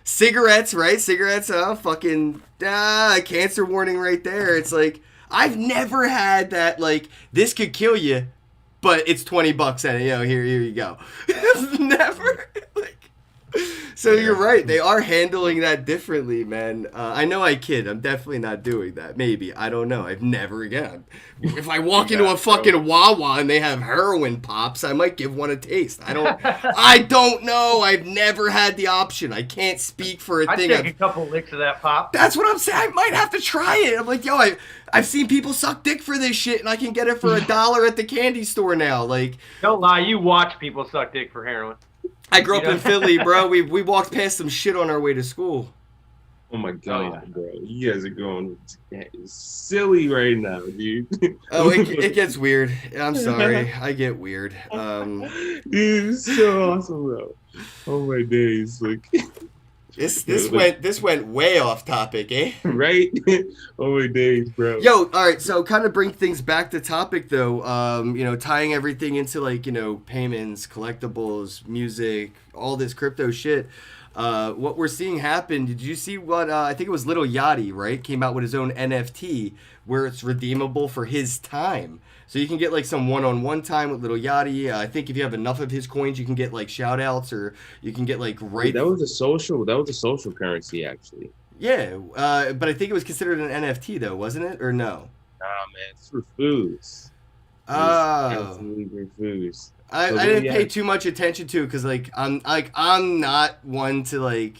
Cigarettes, right? Cigarettes, fucking, cancer warning right there. It's like, I've never had that, like, this could kill you, but it's $20 and, you know, here you go. It's never, like, so you're right. They are handling that differently, man. I know I kid. I'm definitely not doing that. Maybe. I don't know. I've never again. If I walk into a fucking Wawa and they have heroin pops, I might give one a taste. I don't know. I've never had the option. I can't speak for a I'd thing. take a couple licks of that pop. That's what I'm saying. I might have to try it. I'm like, yo, I've seen people suck dick for this shit, and I can get it for $1 at the candy store now. Like, Don't lie, you watch people suck dick for heroin. I grew up in Philly, bro. We walked past some shit on our way to school. Oh my god, bro! You guys are going silly right now, dude. Oh, it gets weird. I'm sorry, I get weird. Dude, it's so awesome, bro. Oh my days, like this went way off topic, eh? Right? Oh my days, bro. Yo, all right. So kind of bring things back to topic though. Tying everything into like payments, collectibles, music, all this crypto shit. What we're seeing happen, did you see what, I think it was Lil Yachty, right? Came out with his own NFT where it's redeemable for his time. So you can get like some one-on-one time with Lil Yachty. I think if you have enough of his coins, you can get like shout outs or you can get like That was a social currency actually. Yeah, but I think it was considered an NFT though, wasn't it? Or no? Nah, man, it's for foods. Oh. Absolutely for foods. I didn't pay too much attention to it because I'm not one to like,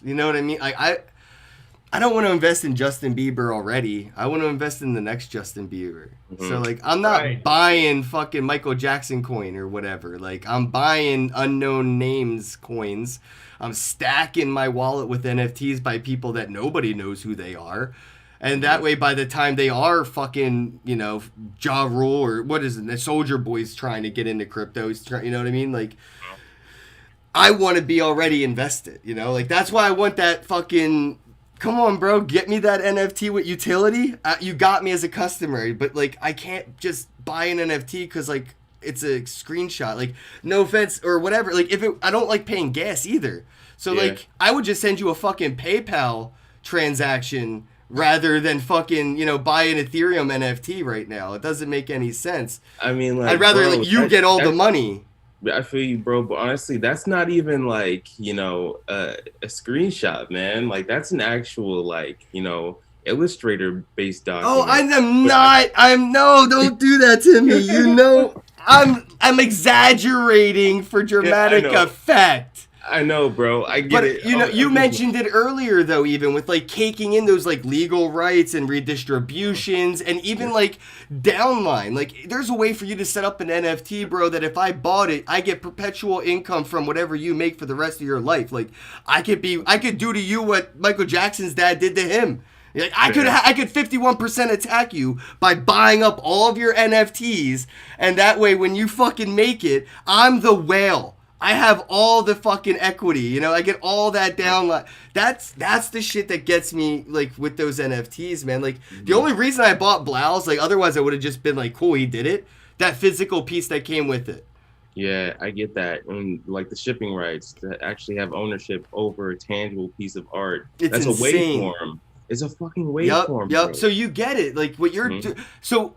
you know what I mean? Like I don't want to invest in Justin Bieber already. I want to invest in the next Justin Bieber. Mm-hmm. So like I'm not buying fucking Michael Jackson coin or whatever. Like I'm buying unknown names coins. I'm stacking my wallet with NFTs by people that nobody knows who they are. And that way, by the time they are fucking, Ja Rule or what is it, the Soldier Boy's trying to get into crypto, you know what I mean? Like, I want to be already invested, Like, that's why I want that fucking, come on, bro, get me that NFT with utility. You got me as a customer, but, like, I can't just buy an NFT because, like, it's a screenshot. Like, no offense or whatever. Like, I don't like paying gas either. So, like, I would just send you a fucking PayPal transaction rather than fucking, buy an Ethereum NFT right now. It doesn't make any sense. I mean, like, I'd rather you get all the money. I feel you, bro, but honestly, that's not even like, a screenshot, man. Like, that's an actual, like, Illustrator-based document. Oh, don't do that to me. I'm exaggerating for dramatic effect. I know, bro. I get it. You mentioned it earlier, though, even with, like, caking in those, like, legal rights and redistributions and even, like, downline. Like, there's a way for you to set up an NFT, bro, that if I bought it, I get perpetual income from whatever you make for the rest of your life. Like, I could do to you what Michael Jackson's dad did to him. Like, I could 51% attack you by buying up all of your NFTs, and that way, when you fucking make it, I'm the whale. I have all the fucking equity, I get all that downline. That's the shit that gets me, like, with those NFTs, man. Like, the only reason I bought Blouse, like, otherwise I would have just been like, cool, he did it. That physical piece that came with it. Yeah, I get that. And, like, the shipping rights to actually have ownership over a tangible piece of art. That's insane. A waveform. It's a fucking waveform. Yep. Bro. So you get it. Like, what you're so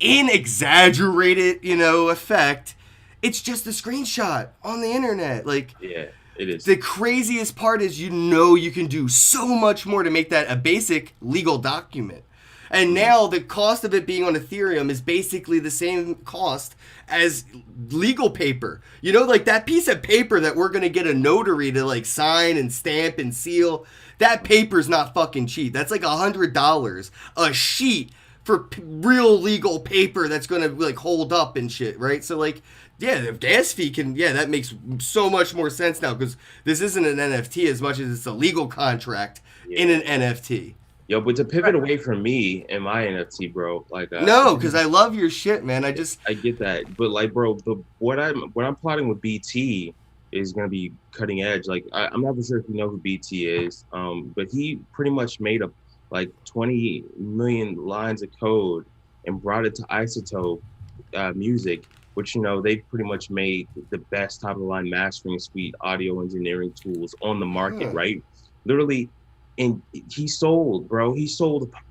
in exaggerated, effect, it's just a screenshot on the internet. Like, yeah, it is. The craziest part is you can do so much more to make that a basic legal document. And now the cost of it being on Ethereum is basically the same cost as legal paper. Like that piece of paper that we're going to get a notary to like sign and stamp and seal, that paper's not fucking cheap. That's like $100 a sheet for real legal paper that's going to like hold up and shit, right? So like, yeah, the gas fee that makes so much more sense now because this isn't an NFT as much as it's a legal contract in an NFT. Yo, but to pivot away from me and my NFT, bro, like no, because I love your shit, man. I get that, but like, bro, what I'm plotting with BT is gonna be cutting edge. Like, I'm not for sure if you know who BT is, but he pretty much made up like 20 million lines of code and brought it to Isotope Music, which, they pretty much made the best top of the line mastering suite audio engineering tools on the market, right? Literally, and he sold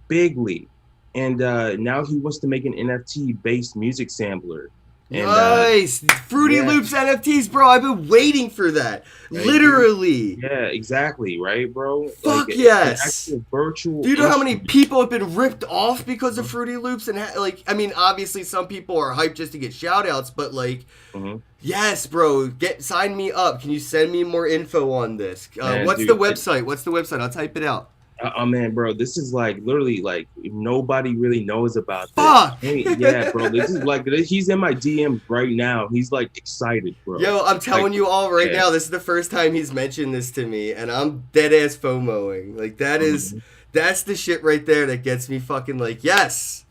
bigly. And now he wants to make an NFT based music sampler. And, nice. Fruity Loops NFTs, bro. I've been waiting for that. Right? Literally. Yeah, exactly. Right, bro? Fuck like, yes. Virtual. Do you know how many people have been ripped off because of Fruity Loops? And obviously some people are hyped just to get shout outs, but like, yes, bro. Sign me up. Can you send me more info on this? What's the website? I'll type it out. Oh man, bro, this is like literally like nobody really knows about this. Fuck! Yeah, bro, this is like he's in my DMs right now. He's like excited, bro. Yo, I'm telling you all right yeah. now, this is the first time he's mentioned this to me, and I'm dead ass FOMOing. Like that's the shit right there that gets me fucking like, yes.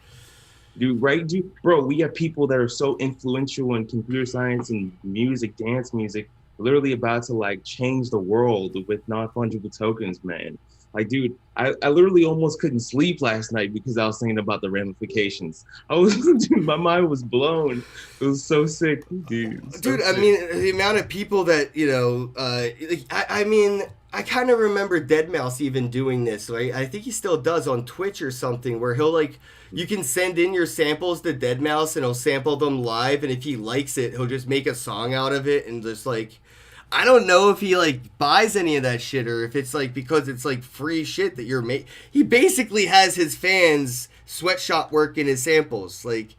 Dude, right, dude, bro, we have people that are so influential in computer science and music, dance music, literally about to like change the world with non-fungible tokens, man. Like, dude, I literally almost couldn't sleep last night because I was thinking about the ramifications. Dude, my mind was blown. It was so sick, dude. Dude, I mean, the amount of people that, you know, I mean, I kind of remember Deadmau5 even doing this, right? I think he still does on Twitch or something, where he'll like, you can send in your samples to Deadmau5 and he'll sample them live, and if he likes it, he'll just make a song out of it and just like, I don't know if he like buys any of that shit or if it's like because it's like free shit that you're making. He basically has his fans sweatshop work in his samples. Like,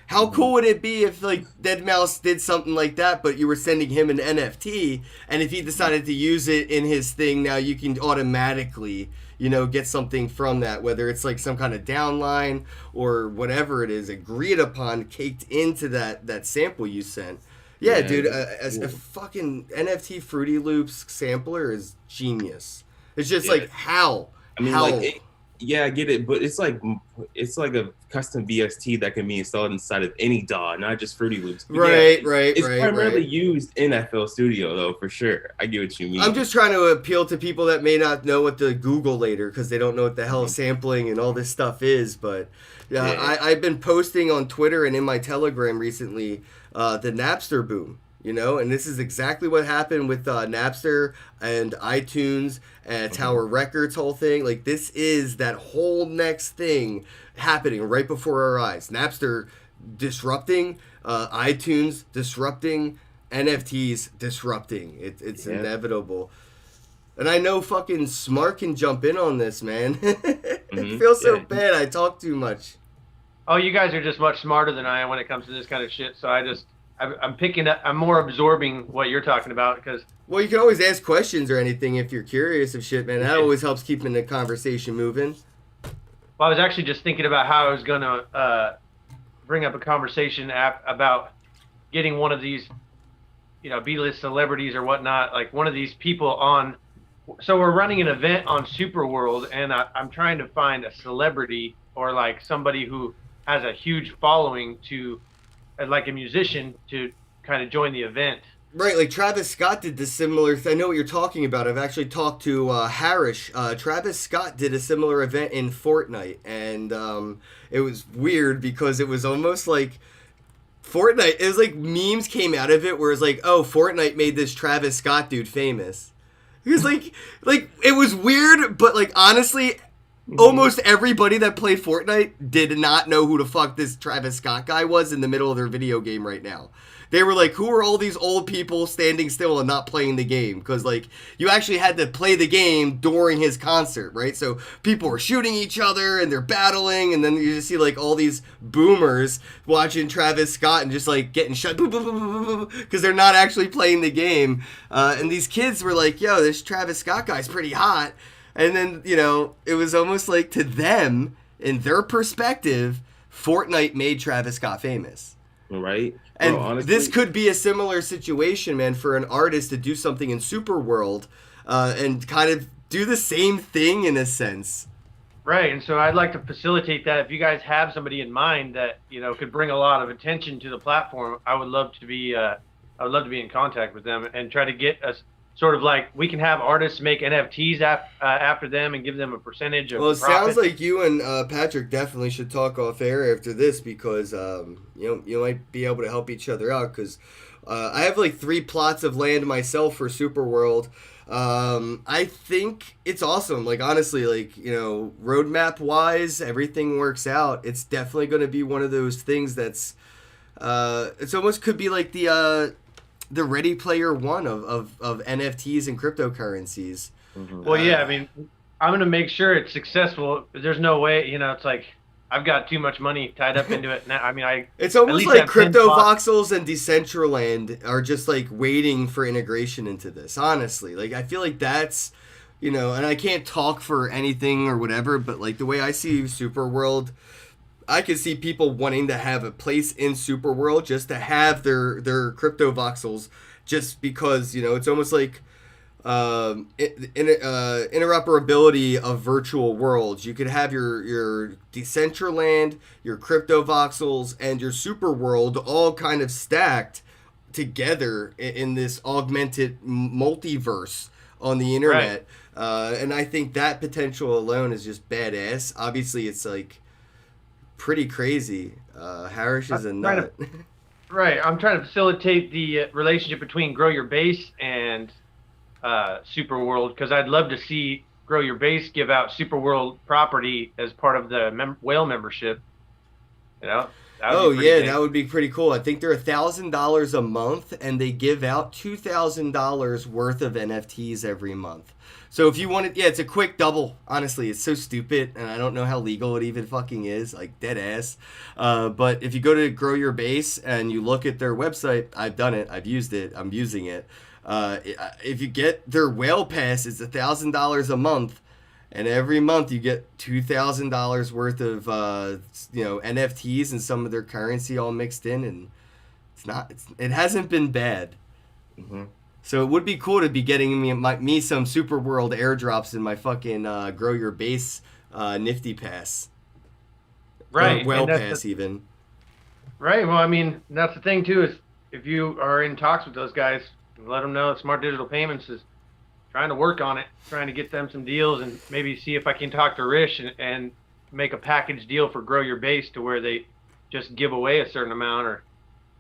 how cool would it be if like Deadmau5 did something like that, but you were sending him an NFT, and if he decided to use it in his thing, now you can automatically, you know, get something from that, whether it's like some kind of downline or whatever it is agreed upon, caked into that sample you sent. Yeah, dude, a fucking NFT Fruity Loops sampler is genius. It's just like, how? I mean, how? like, I get it, but it's like a custom VST that can be installed inside of any DAW, not just Fruity Loops. But right. It's primarily used in FL Studio, though, for sure. I get what you mean. I'm just trying to appeal to people that may not know what to Google later because they don't know what the hell sampling and all this stuff is. But I've been posting on Twitter and in my Telegram recently the Napster boom, you know, and this is exactly what happened with Napster and iTunes and Tower Records whole thing. Like, this is that whole next thing happening right before our eyes. Napster disrupting, iTunes disrupting, NFTs disrupting. It's inevitable. And I know fucking Smart can jump in on this, man. It feels so bad. I talk too much. Oh, you guys are just much smarter than I am when it comes to this kind of shit. So I'm picking up, I'm more absorbing what you're talking about because. Well, you can always ask questions or anything if you're curious of shit, man. That always helps keeping the conversation moving. Well, I was actually just thinking about how I was going to bring up a conversation about getting one of these, you know, B-list celebrities or whatnot, like one of these people on. So we're running an event on Superworld, and I'm trying to find a celebrity or like somebody who has a huge following to, like a musician, to kind of join the event. Right, like Travis Scott did this similar. I know what you're talking about. I've actually talked to Harish. Travis Scott did a similar event in Fortnite, and it was weird because it was almost like Fortnite. It was like memes came out of it, where it's like, oh, Fortnite made this Travis Scott dude famous. He was like it was weird, but like honestly, almost everybody that played Fortnite did not know who the fuck this Travis Scott guy was in the middle of their video game right now. They were like, who are all these old people standing still and not playing the game? Because, like, you actually had to play the game during his concert, right? So people were shooting each other and they're battling, and then you just see, like, all these boomers watching Travis Scott and just, like, getting shot because they're not actually playing the game. And these kids were like, yo, this Travis Scott guy's pretty hot. And then, you know, it was almost like to them, in their perspective, Fortnite made Travis Scott famous. Right. And honestly, this could be a similar situation, man, for an artist to do something in Superworld and kind of do the same thing in a sense. Right. And so I'd like to facilitate that. If you guys have somebody in mind that, you know, could bring a lot of attention to the platform, I would love to be in contact with them and try to get us sort of like, we can have artists make NFTs after them and give them a percentage of Well, it profit. sounds like you and Patrick definitely should talk off air after this because, you might be able to help each other out because I have like 3 plots of land myself for Superworld. I think it's awesome. Like, honestly, like, you know, roadmap wise, everything works out. It's definitely going to be one of those things that's, it's almost could be like the Ready Player One of NFTs and cryptocurrencies. Mm-hmm. Well, yeah, I mean, I'm going to make sure it's successful. There's no way, you know, it's like, I've got too much money tied up into it now. I mean, it's almost like Crypto Voxels and Decentraland are just like waiting for integration into this, honestly. Like, I feel like that's you know, and I can't talk for anything or whatever, but like the way I see Superworld, I can see people wanting to have a place in Superworld just to have their crypto voxels, just because, you know, it's almost like interoperability of virtual worlds. You could have your Decentraland, your crypto voxels, and your Superworld all kind of stacked together in this augmented multiverse on the internet. And I think that potential alone is just badass. Obviously, it's like pretty crazy. Harish is a nut. Right. I'm trying to facilitate the relationship between Grow Your Base and Superworld, because I'd love to see Grow Your Base give out Superworld property as part of the whale membership. You know? That would be pretty cool. I think they're $1,000 a month, and they give out $2,000 worth of NFTs every month. So if you want it, it's a quick double. Honestly, it's so stupid, and I don't know how legal it even fucking is, like dead ass. But if you go to Grow Your Base and you look at their website, I've done it, I've used it, I'm using it. If you get their whale pass, it's $1,000 a month. And every month you get $2,000 worth of NFTs and some of their currency all mixed in, and it hasn't been bad. Mm-hmm. So it would be cool to be getting me some Superworld airdrops in my fucking Grow Your Base Nifty Pass, right? Whale pass even. Right. Well, I mean, that's the thing too, is if you are in talks with those guys, let them know that Smart Digital Payments is trying to work on it, trying to get them some deals, and maybe see if I can talk to Rish and make a package deal for Grow Your Base to where they just give away a certain amount, or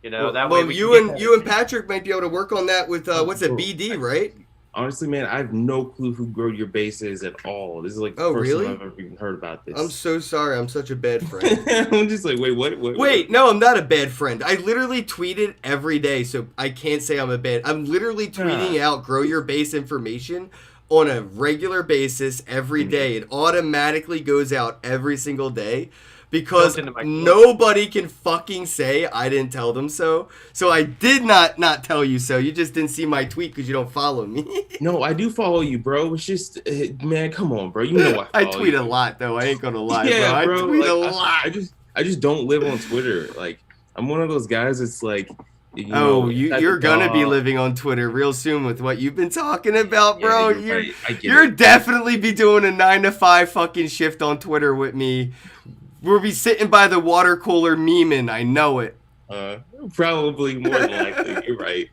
that way. You and Patrick might be able to work on that with what's it, BD, right? Honestly, man, I have no clue who Grow Your Base is at all. This is like the first time I've ever even heard about this. I'm so sorry. I'm such a bad friend. I'm just like, wait, what? Wait, no, I'm not a bad friend. I literally tweet it every day, so I can't say I'm a bad. I'm literally tweeting out Grow Your Base information on a regular basis every day. It automatically goes out every single day. Because nobody can fucking say I didn't tell them so. So I did not tell you so. You just didn't see my tweet because you don't follow me. No, I do follow you, bro. It's just, man, come on, bro. You know I tweet a lot, though. I ain't gonna lie, yeah, bro. I tweet a lot. I just don't live on Twitter. Like, I'm one of those guys that's like, you're gonna be living on Twitter real soon with what you've been talking about, bro. Yeah, you're definitely be doing a 9 to 5 fucking shift on Twitter with me. We'll be sitting by the water cooler memeing. I know it. Probably more than likely. You're right.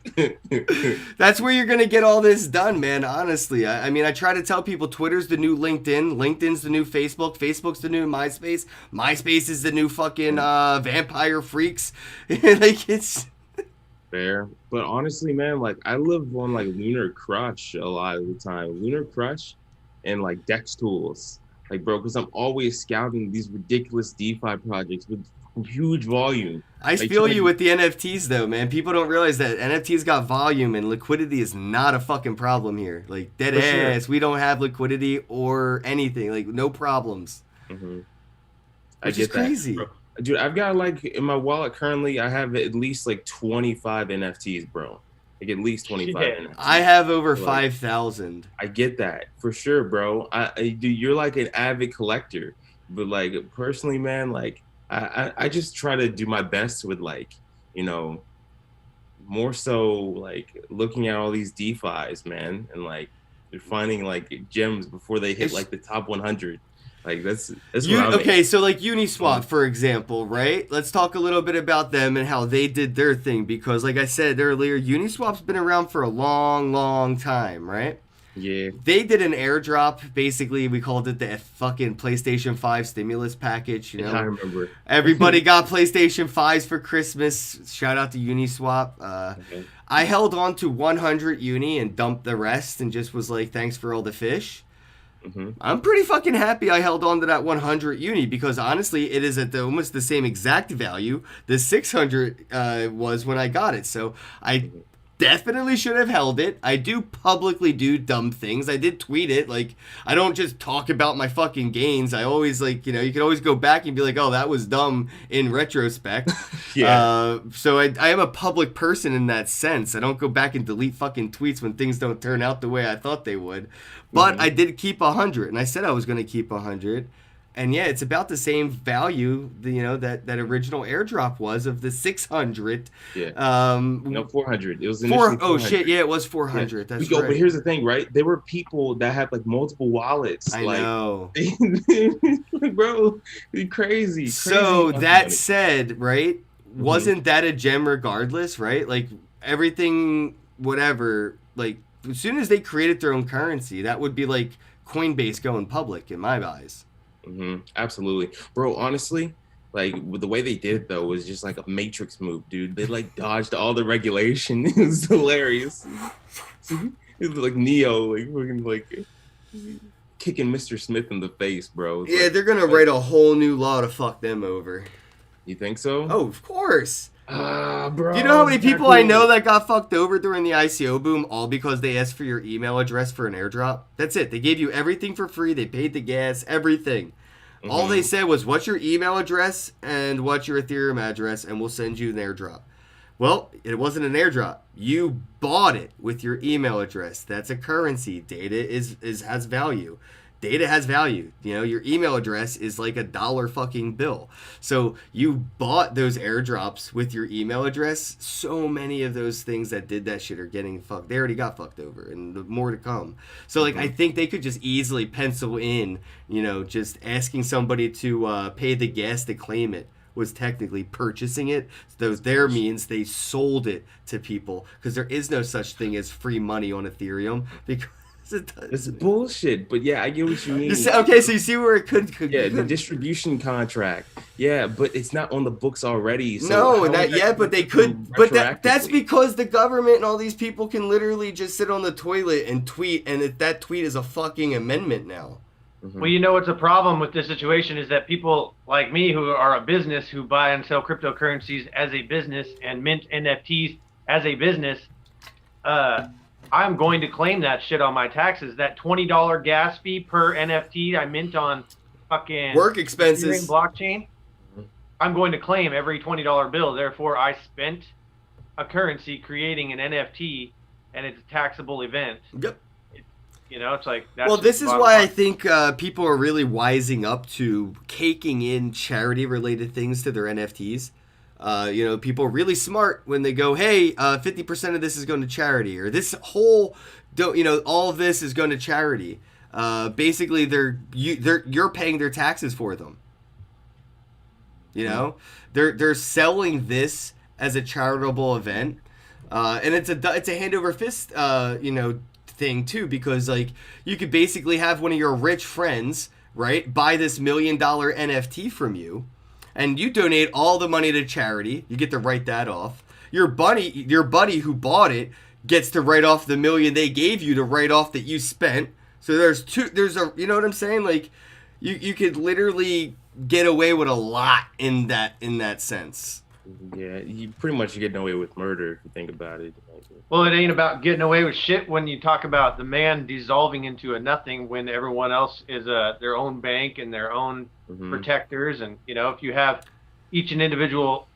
That's where you're going to get all this done, man. Honestly. I mean, I try to tell people Twitter's the new LinkedIn. LinkedIn's the new Facebook. Facebook's the new MySpace. MySpace is the new fucking Vampire Freaks. Like, it's... Fair. But honestly, man, like, I live on, like, Lunar Crush a lot of the time. Lunar Crush and, like, Dex Tools. Like, bro, because I'm always scouting these ridiculous DeFi projects with huge volume. I feel you with the NFTs, though, man. People don't realize that NFTs got volume, and liquidity is not a fucking problem here. Like, dead ass, sure. We don't have liquidity or anything. Like, no problems. Mm-hmm. Which is crazy. That, dude, I've got, like, in my wallet currently, I have at least, like, 25 NFTs, bro. Like at least 25 NFTs. I have over 5,000. I get that for sure, bro. You're like an avid collector, but like personally, man, like I just try to do my best with like, more so like looking at all these DeFis, man, and like finding like gems before they hit like the top 100. Like that's okay. So like Uniswap, for example, right? Let's talk a little bit about them and how they did their thing, because like I said earlier, Uniswap's been around for a long, long time, right? Yeah. They did an airdrop. Basically, we called it the fucking PlayStation 5 stimulus package. You know, I remember. Everybody got PlayStation 5s for Christmas. Shout out to Uniswap. Okay. I held on to 100 Uni and dumped the rest, and just was like, thanks for all the fish. Mm-hmm. I'm pretty fucking happy I held on to that 100 Uni, because honestly, it is at almost the same exact value the 600 was when I got it. So I definitely should have held it. I do publicly do dumb things. I did tweet it. Like, I don't just talk about my fucking gains. I always, like, you know, you can always go back and be like, oh, that was dumb in retrospect. Yeah. So I am a public person in that sense. I don't go back and delete fucking tweets when things don't turn out the way I thought they would. But I did keep 100, and I said I was going to keep 100. And yeah, it's about the same value, you know, that original airdrop was of the 600. Yeah. 400. It was initially 400. Oh shit, yeah, it was 400. Yeah. That's right. But here's the thing, right? There were people that had like multiple wallets. I know. Bro, crazy. So that said, right? Wasn't that a gem regardless, right? Like everything, whatever. Like as soon as they created their own currency, that would be like Coinbase going public in my eyes. Absolutely, bro. Honestly, like the way they did it though was just like a Matrix move, dude. They like dodged all the regulation. It was hilarious. It was like Neo, like fucking like kicking Mr. Smith in the face, bro. It's yeah, they're gonna write a whole new law to fuck them over. You think so? Oh, of course. Bro. Do you know how many people I know that got fucked over during the ICO boom all because they asked for your email address for an airdrop? That's it. They gave you everything for free. They paid the gas, everything. All they said was, what's your email address and what's your Ethereum address, and we'll send you an airdrop. Well, it wasn't an airdrop. You bought it with your email address. That's a currency. Data has value. Data has value. You know, your email address is like $1 fucking bill. So you bought those airdrops with your email address. So many of those things that did that shit are getting fucked. They already got fucked over, and more to come. So like, I think they could just easily pencil in, you know, just asking somebody to pay the gas to claim it was technically purchasing it. Those there means they sold it to people, because there is no such thing as free money on Ethereum, because it's bullshit. But yeah, I get what you mean. Okay, so you see where it could yeah, the distribution contract. Yeah, but it's not on the books already. So no, not yet, but they could. But that's because the government and all these people can literally just sit on the toilet and tweet, and that tweet is a fucking amendment now. Well, you know what's a problem with this situation is that people like me who are a business who buy and sell cryptocurrencies as a business and mint NFTs as a business, I'm going to claim that shit on my taxes. That $20 gas fee per NFT I mint on fucking work expenses blockchain, I'm going to claim every $20 bill. Therefore, I spent a currency creating an NFT, and it's a taxable event. Yep. You know, it's like that's well, this is why I think people are really wising up to caking in charity-related things to their NFTs. You know, people are really smart when they go, hey, 50% of this is going to charity, or this whole, you know, all of this is going to charity. Basically, you're paying their taxes for them. You know, they're selling this as a charitable event, and it's a hand over fist, you know, thing too, because like you could basically have one of your rich friends, right, buy this $1 million NFT from you, and you donate all the money to charity. You get to write that off. Your buddy who bought it gets to write off the $1 million they gave you to write off that you spent. So there's a, you know what I'm saying? Like you could literally get away with a lot in that sense. Yeah, you pretty much getting away with murder if you think about it. Well, it ain't about getting away with shit when you talk about the man dissolving into a nothing when everyone else is their own bank and their own protectors. And, you know, if you have each and individual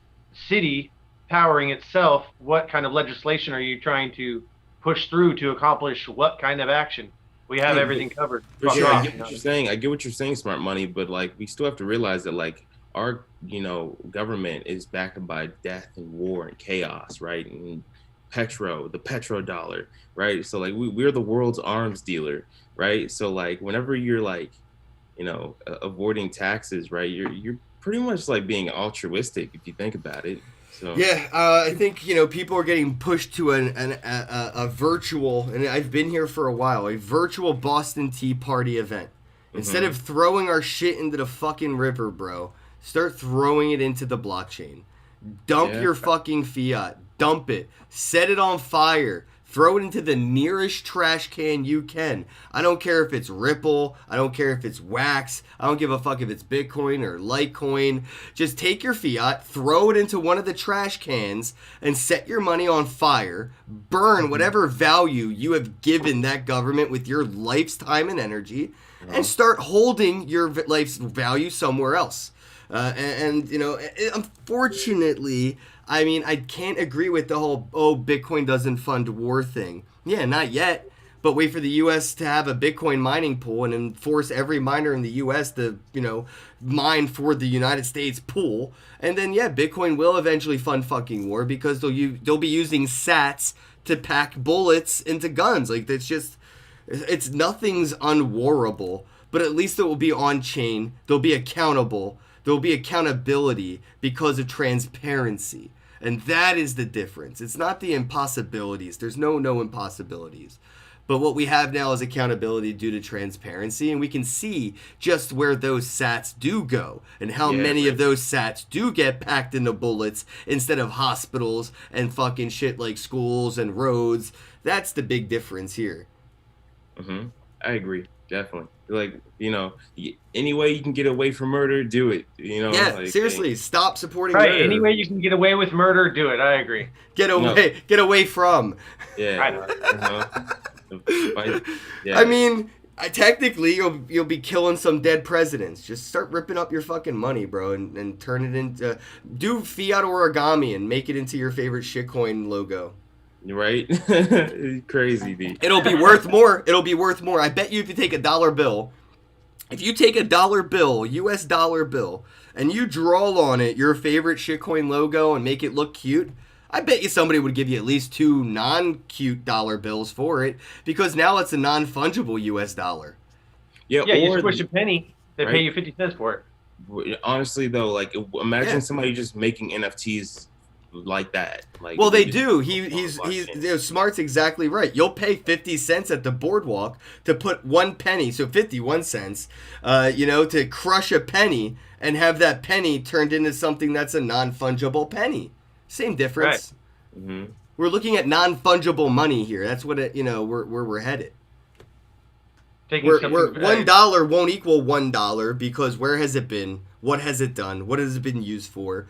city powering itself, what kind of legislation are you trying to push through to accomplish what kind of action? We have everything covered. For sure, I get what you're saying. I get what you're saying, Smart Money, but like we still have to realize that like our, you know, government is backed by death and war and chaos, right? And the petrodollar, right? So like we're the world's arms dealer, right? So like whenever you're like, you know, avoiding taxes, right? You're pretty much like being altruistic if you think about it. So yeah, I think, you know, people are getting pushed to a virtual, and I've been here for a while, a virtual Boston Tea Party event. Instead of throwing our shit into the fucking river, bro, start throwing it into the blockchain. Dump your fucking fiat. Dump it. Set it on fire. Throw it into the nearest trash can you can. I don't care if it's Ripple. I don't care if it's Wax. I don't give a fuck if it's Bitcoin or Litecoin. Just take your fiat, throw it into one of the trash cans, and set your money on fire. Burn whatever value you have given that government with your life's time and energy, and start holding your life's value somewhere else. And you know, unfortunately, I mean, I can't agree with the whole, Bitcoin doesn't fund war thing. Yeah, not yet. But wait for the U.S. to have a Bitcoin mining pool and enforce every miner in the U.S. to, you know, mine for the United States pool. And then, yeah, Bitcoin will eventually fund fucking war because they'll be using sats to pack bullets into guns. Like, it's nothing's unwarrable. But at least it will be on-chain. They'll be accountable. There'll be accountability because of transparency. And that is the difference. It's not the impossibilities. There's no impossibilities. But what we have now is accountability due to transparency. And we can see just where those sats do go. And how many of those sats do get packed into bullets instead of hospitals and fucking shit like schools and roads. That's the big difference here. I agree. Definitely. Like, you know, any way you can get away from murder, do it. You know, yeah, like, seriously, stop supporting right. murder. Any way you can get away with murder, do it. I agree. Get away from. Yeah. I know. Yeah. I mean, technically, you'll be killing some dead presidents. Just start ripping up your fucking money, bro, and turn it into do fiat origami and make it into your favorite shitcoin logo. Right? Crazy, dude. It'll be worth more. It'll be worth more. I bet you if you take $1 bill, US dollar bill, and you draw on it your favorite shitcoin logo and make it look cute, I bet you somebody would give you at least 2 non-cute dollar bills for it, because now it's a non-fungible US dollar. Yeah, you squish a penny, they pay you 50 cents for it. Honestly, though, like, imagine somebody just making NFTs like that. Like, well, they do. Smart's exactly right. You'll pay 50 cents at the boardwalk to put 1 penny, so 51 cents, to crush a penny and have that penny turned into something that's a non-fungible penny. Same difference. Right. We're looking at non-fungible money here. That's what where we're headed. $1 won't equal $1 because where has it been? What has it done? What has it been used for?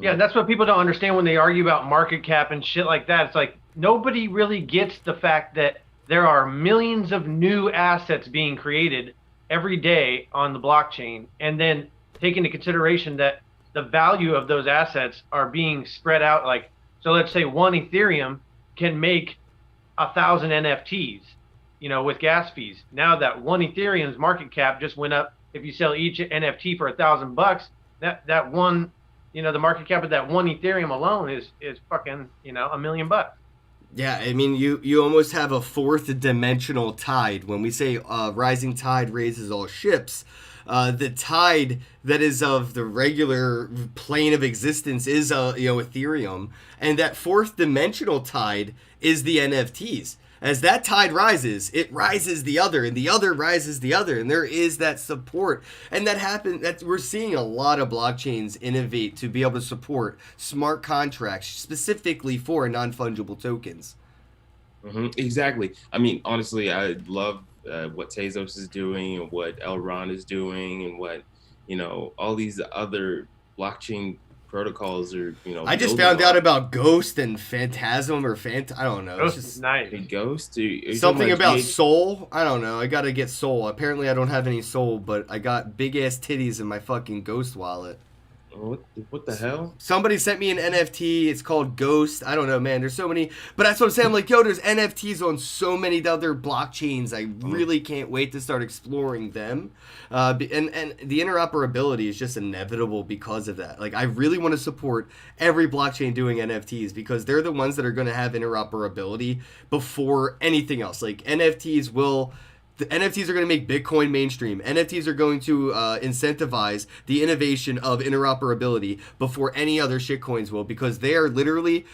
Yeah, that's what people don't understand when they argue about market cap and shit like that. It's like nobody really gets the fact that there are millions of new assets being created every day on the blockchain, and then take into consideration that the value of those assets are being spread out. Like, so let's say 1 Ethereum can make 1,000 NFTs, with gas fees. Now that 1 Ethereum's market cap just went up. If you sell each NFT for $1,000, that one, the market cap of that 1 Ethereum alone is fucking, $1 million. Yeah, I mean, you almost have a fourth dimensional tide. When we say rising tide raises all ships, the tide that is of the regular plane of existence is Ethereum, and that fourth dimensional tide is the NFTs. As that tide rises, it rises the other, and the other rises the other, and there is that support. And we're seeing a lot of blockchains innovate to be able to support smart contracts specifically for non-fungible tokens. Exactly. I mean, honestly, I love what Tezos is doing and what Elrond is doing and what, all these other blockchain protocols are, I just found out about Ghost and Phantasm or I don't know. Ghost it's just is nice. Ghost? Something about Soul? I don't know. I gotta get Soul. Apparently I don't have any Soul, but I got big ass titties in my fucking Ghost wallet. What the hell? Somebody sent me an NFT. It's called Ghost. I don't know, man. There's so many. But that's what I'm saying. I'm like, there's NFTs on so many other blockchains. I really can't wait to start exploring them. And the interoperability is just inevitable because of that. Like, I really want to support every blockchain doing NFTs because they're the ones that are going to have interoperability before anything else. Like, the NFTs are going to make Bitcoin mainstream. NFTs are going to incentivize the innovation of interoperability before any other shitcoins will, because they are literally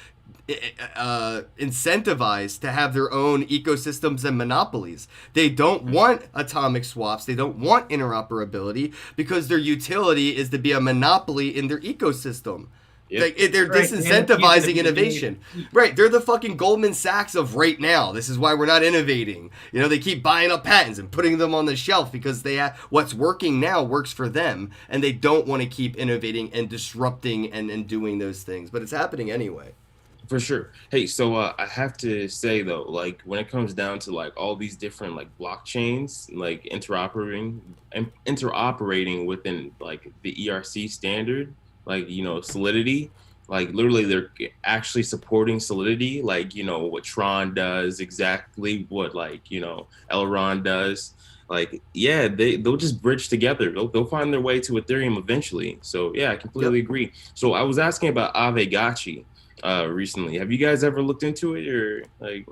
incentivized to have their own ecosystems and monopolies. They don't want atomic swaps. They don't want interoperability because their utility is to be a monopoly in their ecosystem. Yep. Like they're Right, disincentivizing and innovation. Right, they're the fucking Goldman Sachs of right now. This is why we're not innovating. You know, they keep buying up patents and putting them on the shelf because they have, what's working now works for them, and they don't want to keep innovating and disrupting and doing those things. But it's happening anyway. For sure. Hey, so I have to say though, like when it comes down to like all these different like blockchains, like interoperating within like the ERC standard, like Solidity, like literally they're actually supporting Solidity, like what Tron does, exactly what like Elrond does. Like yeah, they'll just bridge together. They'll find their way to Ethereum eventually. So yeah, I completely agree. So I was asking about Aave recently. Have you guys ever looked into it or like?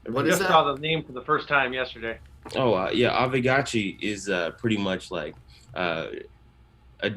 What I is just that? saw the name for the first time yesterday. Oh yeah, Aave is pretty much like a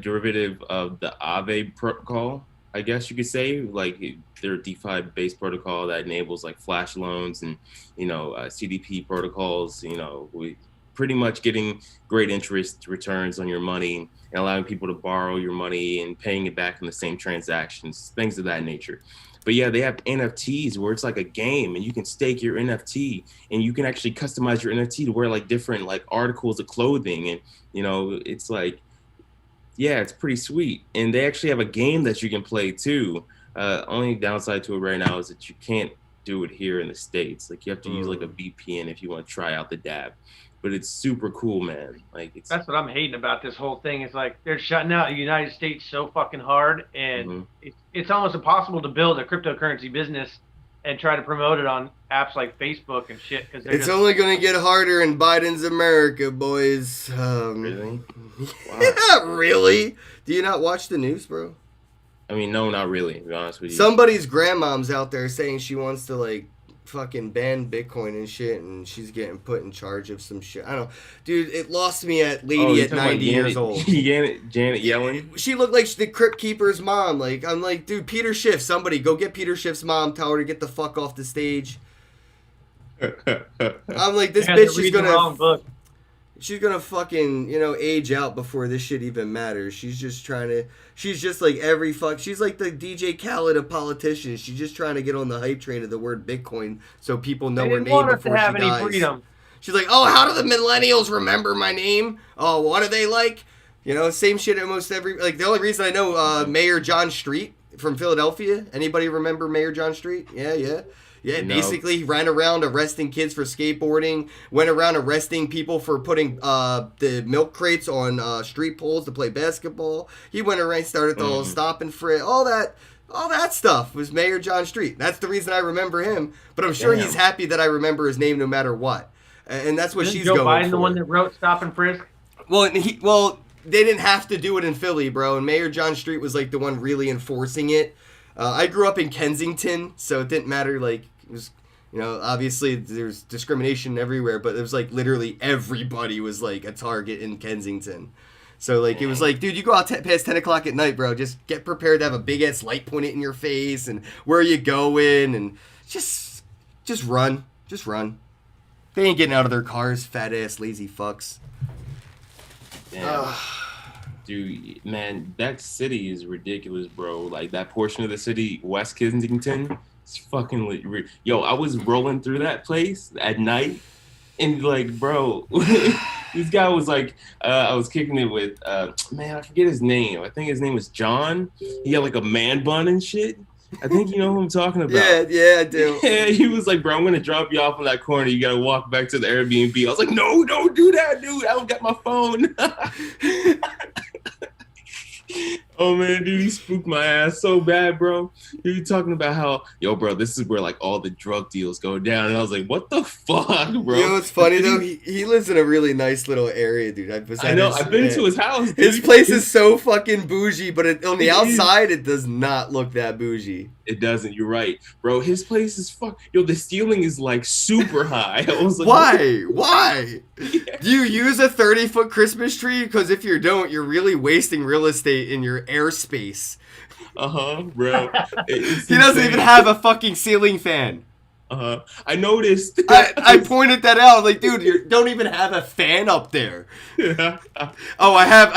derivative of the Aave protocol, I guess you could say. Like they're a DeFi-based protocol that enables like flash loans and CDP protocols. We pretty much getting great interest returns on your money and allowing people to borrow your money and paying it back in the same transactions, things of that nature. But yeah, they have NFTs where it's like a game and you can stake your NFT and you can actually customize your NFT to wear like different like articles of clothing. And, it's like, yeah, it's pretty sweet. And they actually have a game that you can play too. Only downside to it right now is that you can't do it here in the States. Like you have to use like a VPN if you want to try out the dApp. But it's super cool, man. Like that's what I'm hating about this whole thing. Is like they're shutting out the United States so fucking hard, and it's almost impossible to build a cryptocurrency business and try to promote it on apps like Facebook and shit. Because it's only going to get harder in Biden's America, boys. Really? Wow. Yeah, really? Do you not watch the news, bro? I mean, no, not really, to be honest with you. Somebody's grandmom's out there saying she wants to, like, fucking ban Bitcoin and shit, and she's getting put in charge of some shit. I don't know. Dude, it lost me at lady at 90 years old. Janet Yellen? She looked like the Crypt Keeper's mom. Like, I'm like, dude, Peter Schiff, somebody go get Peter Schiff's mom, tell her to get the fuck off the stage. I'm like, this bitch she's gonna fucking, age out before this shit even matters. She's just like she's like the DJ Khaled of politicians. She's just trying to get on the hype train of the word Bitcoin so people know her name before she dies. Freedom. She's like, oh, how do the millennials remember my name? Oh, what are they like? Same shit at most every, like the only reason I know Mayor John Street from Philadelphia. Anybody remember Mayor John Street? Yeah. Basically he ran around arresting kids for skateboarding, went around arresting people for putting the milk crates on street poles to play basketball. He went around, started the whole stop and frisk, all that stuff was Mayor John Street. That's the reason I remember him, but I'm sure he's happy that I remember his name no matter what. And that's what she's Joe going Biden for. the one that wrote Stop and Frisk? Well, they didn't have to do it in Philly, bro, and Mayor John Street was like the one really enforcing it. I grew up in Kensington, so it didn't matter, like, it was, obviously there's discrimination everywhere, but it was like literally everybody was like a target in Kensington. So like it was like, dude, you go out past 10 o'clock at night, bro, just get prepared to have a big ass light pointed in your face and where are you going, and just run. They ain't getting out of their cars, fat ass lazy fucks. Damn. Dude, man, that city is ridiculous, bro. Like that portion of the city, West Kensington, it's fucking lit. Yo, I was rolling through that place at night, and like, bro, this guy was like, I was kicking it with, man, I forget his name. I think his name was John. He had like a man bun and shit. I think you know who I'm talking about. Yeah, I do. Yeah, he was like, bro, I'm gonna drop you off in that corner. You gotta walk back to the Airbnb. I was like, no, don't do that, dude. I don't got my phone. Oh man, dude, he spooked my ass so bad, bro. He was talking about how, yo, bro, this is where like all the drug deals go down, and I was like, what the fuck, bro? You know what's funny though? He lives in a really nice little area, dude. I know. I've been to his house. Dude. His place is so fucking bougie, but on the outside, it does not look that bougie. It doesn't. You're right, bro. His place is Yo, the ceiling is like super high. I was like, why? Yeah. Do you use a 30-foot Christmas tree? Because if you don't, you're really wasting real estate in your airspace. Bro. He doesn't even have a fucking ceiling fan. I noticed. I pointed that out. Like, dude, you don't even have a fan up there. Yeah. Oh, I have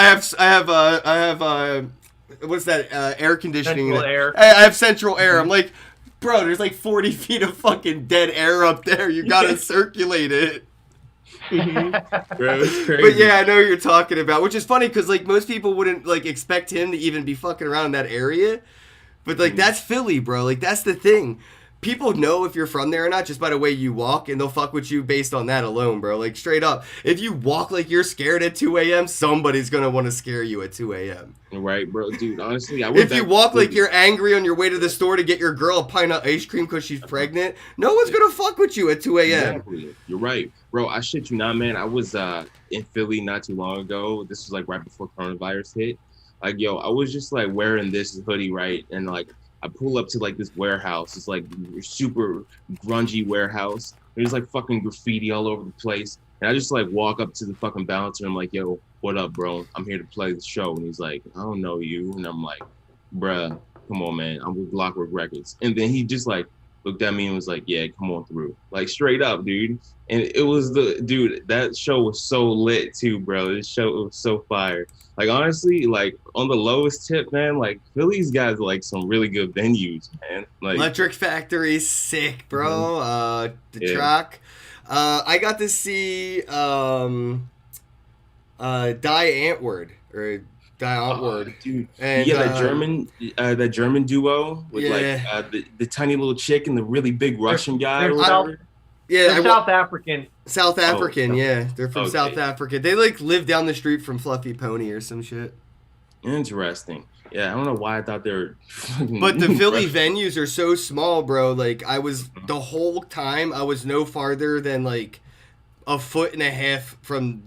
what's that? Air conditioning. Central air. I have central air. I'm like, bro, there's like 40 feet of fucking dead air up there. You gotta circulate it. Bro, it's crazy. But yeah, I know what you're talking about, which is funny because like most people wouldn't like expect him to even be fucking around in that area. But like that's Philly, bro. Like that's the thing. People know if you're from there or not just by the way you walk, and they'll fuck with you based on that alone, bro. Like, straight up. If you walk like you're scared at 2 a.m., somebody's going to want to scare you at 2 a.m. Right, bro. Dude, honestly, if you walk like you're angry on your way to the store to get your girl a pint of ice cream because she's pregnant, no one's going to fuck with you at 2 a.m. Exactly. You're right. Bro, I shit you not, man. I was in Philly not too long ago. This was, like, right before coronavirus hit. Like, yo, I was just, like, wearing this hoodie, right? And, like, I pull up to like this warehouse. It's like super grungy warehouse. There's like fucking graffiti all over the place. And I just like walk up to the fucking bouncer. I'm like, yo, what up, bro? I'm here to play the show. And he's like, I don't know you. And I'm like, bruh, come on, man. I'm with Blockwork Records. And then he just like looked at me and was like, yeah, come on through. Like straight up, dude. And it was dude, that show was so lit too, bro. This show was so fire. Like, honestly, like, on the lowest tip, man, like, Philly's got, like, some really good venues, man. Like, Electric Factory's sick, bro. The track. I got to see Die Antwoord, or Die Antwoord. Dude. And, yeah, that German duo with, the tiny little chick and the really big Russian guy or whatever. Yeah, South African. South African, yeah. They're from South Africa. They, like, live down the street from Fluffy Pony or some shit. Interesting. Yeah, I don't know why I thought they were... But the Philly venues are so small, bro. Like, I was... The whole time, I was no farther than, like, a foot and a half from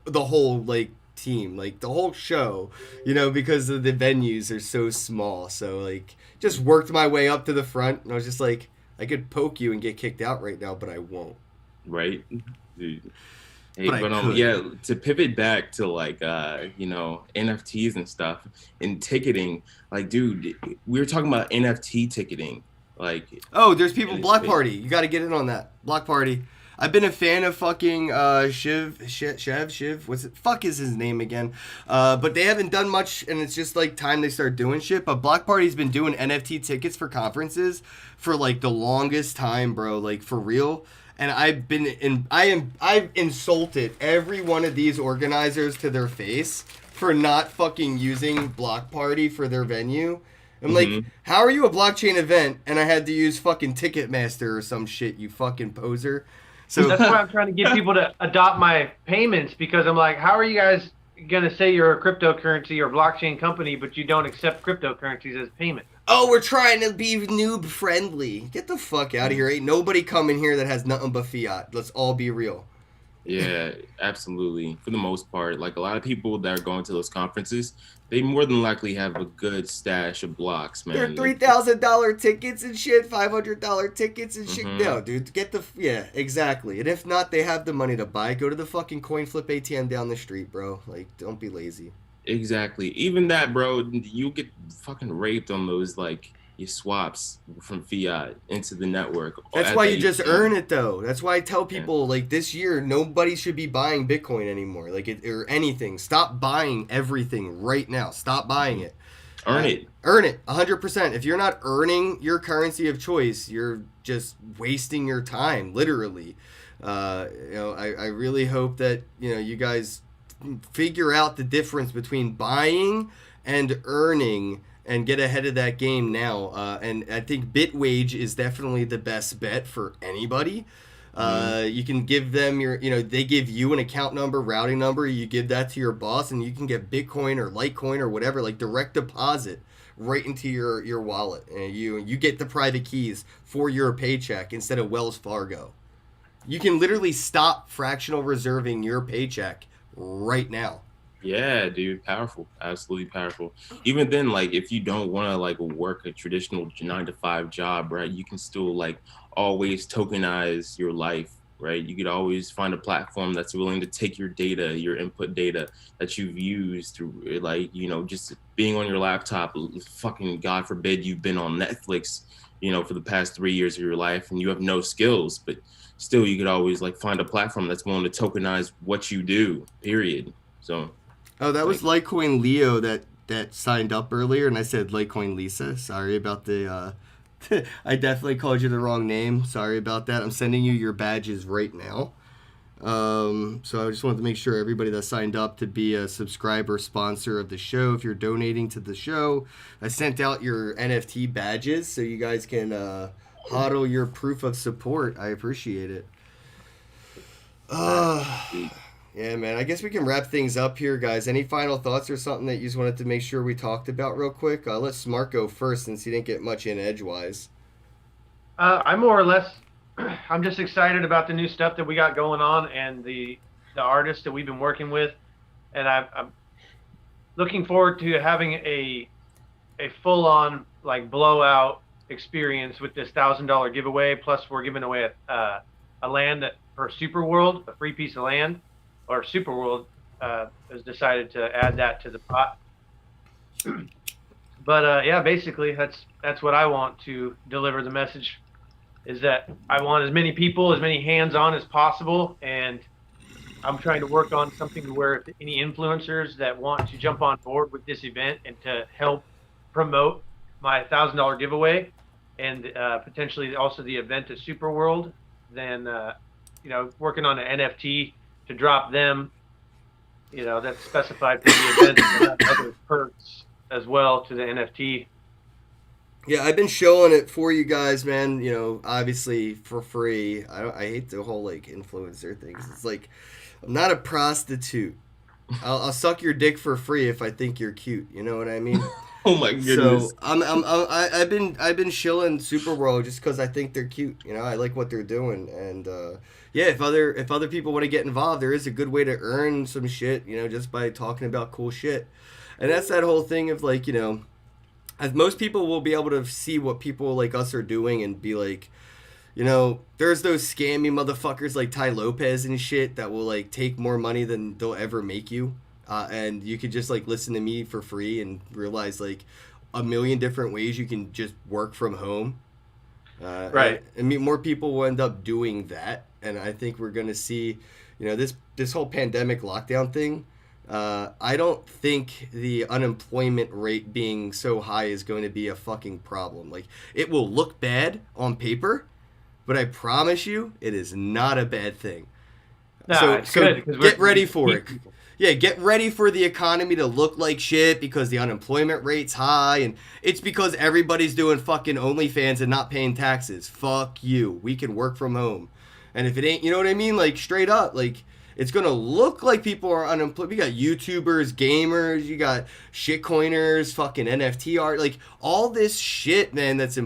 the whole, like, team. Like, the whole show. You know, because of the venues are so small. So, like, just worked my way up to the front. And I was just like... I could poke you and get kicked out right now, but I won't. Right? Dude. Hey, but yeah, to pivot back to like NFTs and stuff and ticketing, like dude, we were talking about NFT ticketing. Like there's people Block Party. You gotta get in on that. Block Party. I've been a fan of fucking Shiv. What's it? Fuck is his name again? But they haven't done much, and it's just like time they start doing shit. But Block Party's been doing NFT tickets for conferences for like the longest time, bro. Like for real. And I've insulted every one of these organizers to their face for not fucking using Block Party for their venue. I'm like, how are you a blockchain event and I had to use fucking Ticketmaster or some shit, you fucking poser? So that's why I'm trying to get people to adopt my payments, because I'm like, how are you guys going to say you're a cryptocurrency or blockchain company, but you don't accept cryptocurrencies as payment? Oh, we're trying to be noob friendly. Get the fuck out of here. Ain't nobody coming here that has nothing but fiat. Let's all be real. Yeah, absolutely. For the most part, like a lot of people that are going to those conferences, they more than likely have a good stash of blocks, man. They're $3,000 tickets and shit, $500 tickets and shit. No, dude, exactly. And if not, they have the money to buy. Go to the fucking coin flip ATM down the street, bro. Like, don't be lazy. Exactly. Even that, bro, you get fucking raped on those like your swaps from fiat into the network. That's why you just earn it, though. That's why I tell people, like, this year, nobody should be buying Bitcoin anymore, like, or anything. Stop buying everything right now. Stop buying it. Earn it. Earn it, 100%. If you're not earning your currency of choice, you're just wasting your time, literally. I really hope that, you guys figure out the difference between buying and earning and get ahead of that game now. And I think Bitwage is definitely the best bet for anybody. You can give them they give you an account number, routing number. You give that to your boss and you can get Bitcoin or Litecoin or whatever, like direct deposit right into your wallet. And you get the private keys for your paycheck instead of Wells Fargo. You can literally stop fractional reserving your paycheck right now. Yeah, dude, powerful, absolutely powerful. Even then, like if you don't want to like work a traditional 9-to-5 job, right, you can still like always tokenize your life, right? You could always find a platform that's willing to take your data, your input data that you've used through, like, just being on your laptop. Fucking God forbid you've been on Netflix, for the past 3 years of your life and you have no skills, but still you could always like find a platform that's willing to tokenize what you do, period. So that was Litecoin Leo that that signed up earlier, and I said Litecoin Lisa. Sorry about the. I definitely called you the wrong name. Sorry about that. I'm sending you your badges right now. So I just wanted to make sure everybody that signed up to be a subscriber sponsor of the show, if you're donating to the show, I sent out your NFT badges so you guys can hodl your proof of support. I appreciate it. Yeah, man. I guess we can wrap things up here, guys. Any final thoughts or something that you just wanted to make sure we talked about real quick? Let Smart go first since he didn't get much in edgewise. I more or less, I'm just excited about the new stuff that we got going on and the artists that we've been working with, and I'm looking forward to having a full-on like blowout experience with this $1,000 giveaway. Plus, we're giving away a land for Super World, a free piece of land, or Super World has decided to add that to the pot. But yeah, basically that's what I want to deliver. The message is that I want as many people, as many hands-on as possible, and I'm trying to work on something where if any influencers that want to jump on board with this event and to help promote my $1,000 giveaway and potentially also the event at Super World, then working on an NFT to drop them, that's specified for the event and other perks as well to the NFT. Yeah, I've been showing it for you guys, man. Obviously for free. I hate the whole like influencer thing. It's like I'm not a prostitute. I'll suck your dick for free if I think you're cute. You know what I mean? Oh my goodness. So I've been shilling Super World just because I think they're cute. I like what they're doing, and yeah, if other people want to get involved, there is a good way to earn some shit. Just by talking about cool shit, and that's that whole thing of like as most people will be able to see what people like us are doing and be like, there's those scammy motherfuckers like Ty Lopez and shit that will like take more money than they'll ever make you. And you could just like listen to me for free and realize like a million different ways you can just work from home. Right. I mean, more people will end up doing that. And I think we're going to see, this whole pandemic lockdown thing. I don't think the unemployment rate being so high is going to be a fucking problem. Like, it will look bad on paper, but I promise you, it is not a bad thing. No, so good, get ready for it. Yeah, get ready for the economy to look like shit because the unemployment rate's high, and it's because everybody's doing fucking OnlyFans and not paying taxes. Fuck you. We can work from home. And if it ain't, you know what I mean? Like, straight up, like, it's going to look like people are unemployed. We got YouTubers, gamers, you got shitcoiners, fucking NFT art. Like, all this shit, man, that's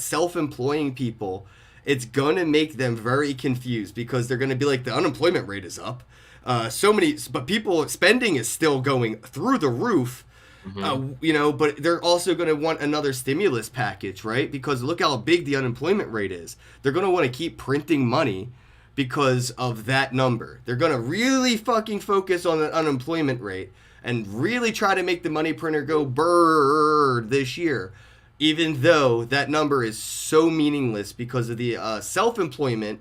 self-employing people, it's going to make them very confused because they're going to be like, the unemployment rate is up. But people spending is still going through the roof. Mm-hmm. But they're also going to want another stimulus package, right? Because look how big the unemployment rate is. They're going to want to keep printing money because of that number. They're going to really fucking focus on the unemployment rate and really try to make the money printer go brrrr this year, even though that number is so meaningless because of the self-employment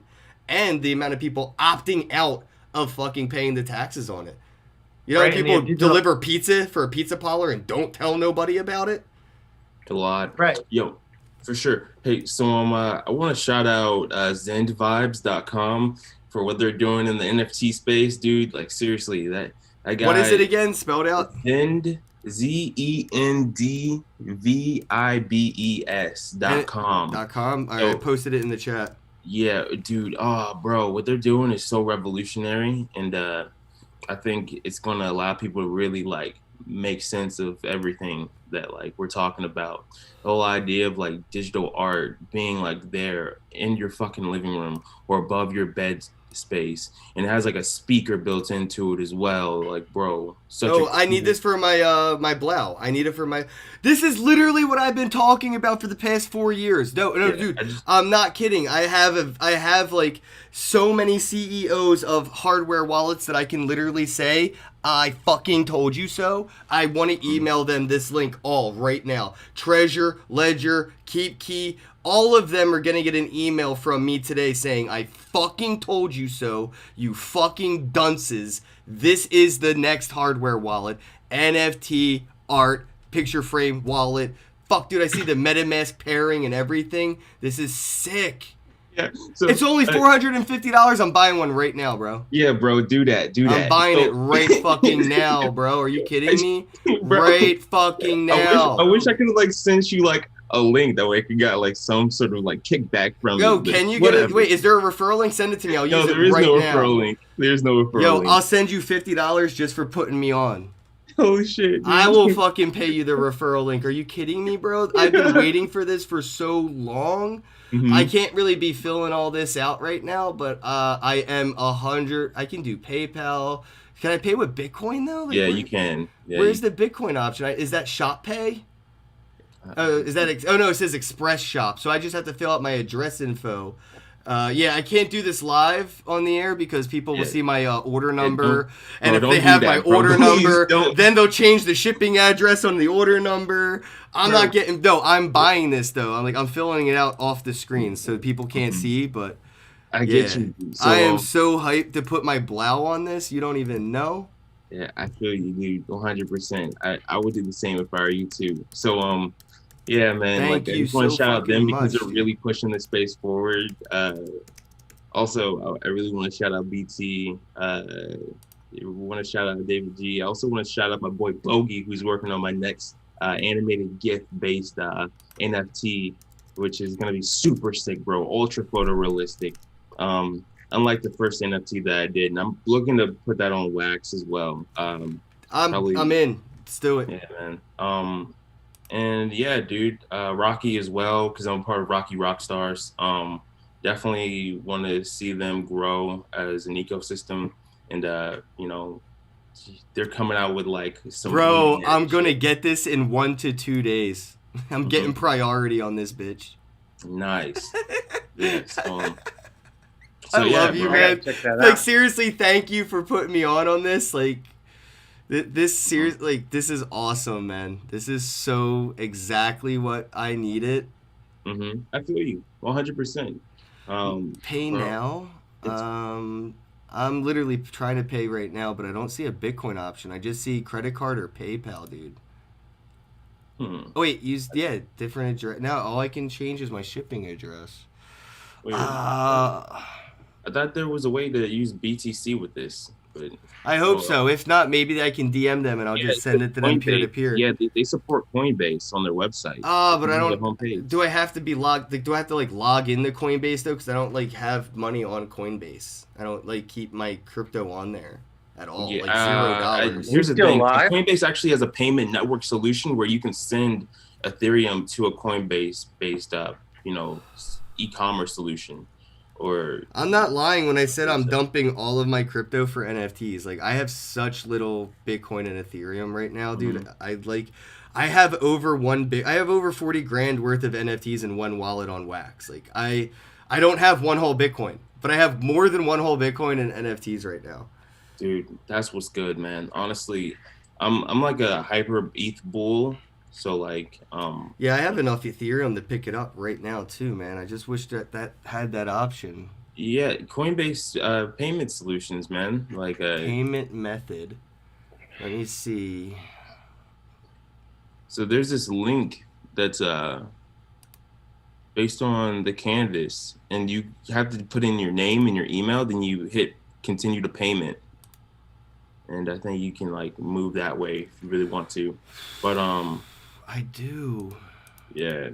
and the amount of people opting out of fucking paying the taxes on it. Right, people deliver pizza for a pizza parlor and don't tell nobody about it? A lot. Right. Yo, for sure. Hey, so I want to shout out zendvibes.com for what they're doing in the NFT space, dude. Like, seriously, that guy. What is it again? Spelled out? Zend, ZENDVIBES.com. .com? All right, I posted it in the chat. Yeah, dude. Oh, bro, what they're doing is so revolutionary, and I think it's going to allow people to really like make sense of everything that like we're talking about. The whole idea of like digital art being like there in your fucking living room or above your bed space, and it has like a speaker built into it as well. Like, bro, I need this for my my blow. I need it for my. This is literally what I've been talking about for the past 4 years. No, dude, I'm not kidding. I have like so many CEOs of hardware wallets that I can literally say, I fucking told you so. I want to email them this link all right now. Treasure, Ledger, Keep Key, all of them are going to get an email from me today saying, I fucking told you so, you fucking dunces. This is the next hardware wallet. NFT art, picture frame, wallet. Fuck, dude, I see the MetaMask pairing and everything. This is sick. Yeah, so, it's only $450. I'm buying one right now, bro. Yeah, bro, do that. I'm buying it right fucking now, bro. Are you kidding me? Bro, right fucking now. I wish I could have like sent you like a link that way I could get like some sort of like kickback from. Yo, can you get it? Wait, is there a referral link? Send it to me. I'll use it right now. No, there is no referral link. There's no referral link. I'll send you $50 just for putting me on. Holy shit. Dude. I will fucking pay you the referral link. Are you kidding me, bro? I've been waiting for this for so long. Mm-hmm. I can't really be filling all this out right now, but I am 100. I can do PayPal. Can I pay with Bitcoin though? Like, yeah, you can. Yeah, where's the Bitcoin option? Is that Shop Pay? Is that? Oh no, it says Express Shop. So I just have to fill out my address info. Yeah, I can't do this live on the air because people will see my order number, and if they have my order number, then they'll change the shipping address on the order number. I'm not getting. No, I'm buying this though. I'm filling it out off the screen so people can't see. But I get you. So, I am so hyped to put my blow on this. You don't even know. Yeah, I feel you, dude. 100%. I would do the same if I were you too. So yeah, man. Thank I you just want to shout out them because much, they're really pushing the space forward. Also, I really want to shout out BT. I want to shout out David G. I also want to shout out my boy Bogey, who's working on my next animated GIF-based NFT, which is gonna be super sick, bro. Ultra photorealistic. Unlike the first NFT that I did, and I'm looking to put that on wax as well. I'm in. Let's do it. Yeah, man. And yeah, dude, Rocky as well, because I'm part of Rocky Rockstars. Definitely want to see them grow as an ecosystem, and they're coming out with like some. Bro, I'm gonna get this in 1 to 2 days. I'm getting priority on this bitch. Nice. Yes. I love you, man. Like seriously, thank you for putting me on this. Like. This series, like, this is awesome, man. This is so exactly what I needed. Mm-hmm. I feel you, 100%. Pay now. I'm literally trying to pay right now, but I don't see a Bitcoin option. I just see credit card or PayPal, dude. Oh wait, different address. Now all I can change is my shipping address. Wait, I thought there was a way to use BTC with this. But I hope so. If not, maybe I can DM them and I'll just send it to them peer to peer. Yeah, they support Coinbase on their website. But I don't. Do I have to be logged? Like, do I have to like log into Coinbase though? Because I don't like have money on Coinbase. I don't like keep my crypto on there at all. Yeah, like $0. Here's the thing: Coinbase actually has a payment network solution where you can send Ethereum to a Coinbase-based, e-commerce solution. Or I'm not lying when I said I'm dumping all of my crypto for NFTs. Like I have such little Bitcoin and Ethereum right now, dude. Mm-hmm. I have over 40 grand worth of NFTs in one wallet on Wax. Like I don't have one whole Bitcoin, but I have more than one whole Bitcoin in NFTs right now. Dude, that's what's good, man. Honestly, I'm like a hyper ETH bull. So like, yeah, I have enough Ethereum to pick it up right now too, man. I just wish that had that option. Yeah, Coinbase payment solutions, man. Like a payment method. Let me see. So there's this link that's based on the canvas, and you have to put in your name and your email. Then you hit continue to payment. And I think you can like move that way if you really want to, but I do. Yeah.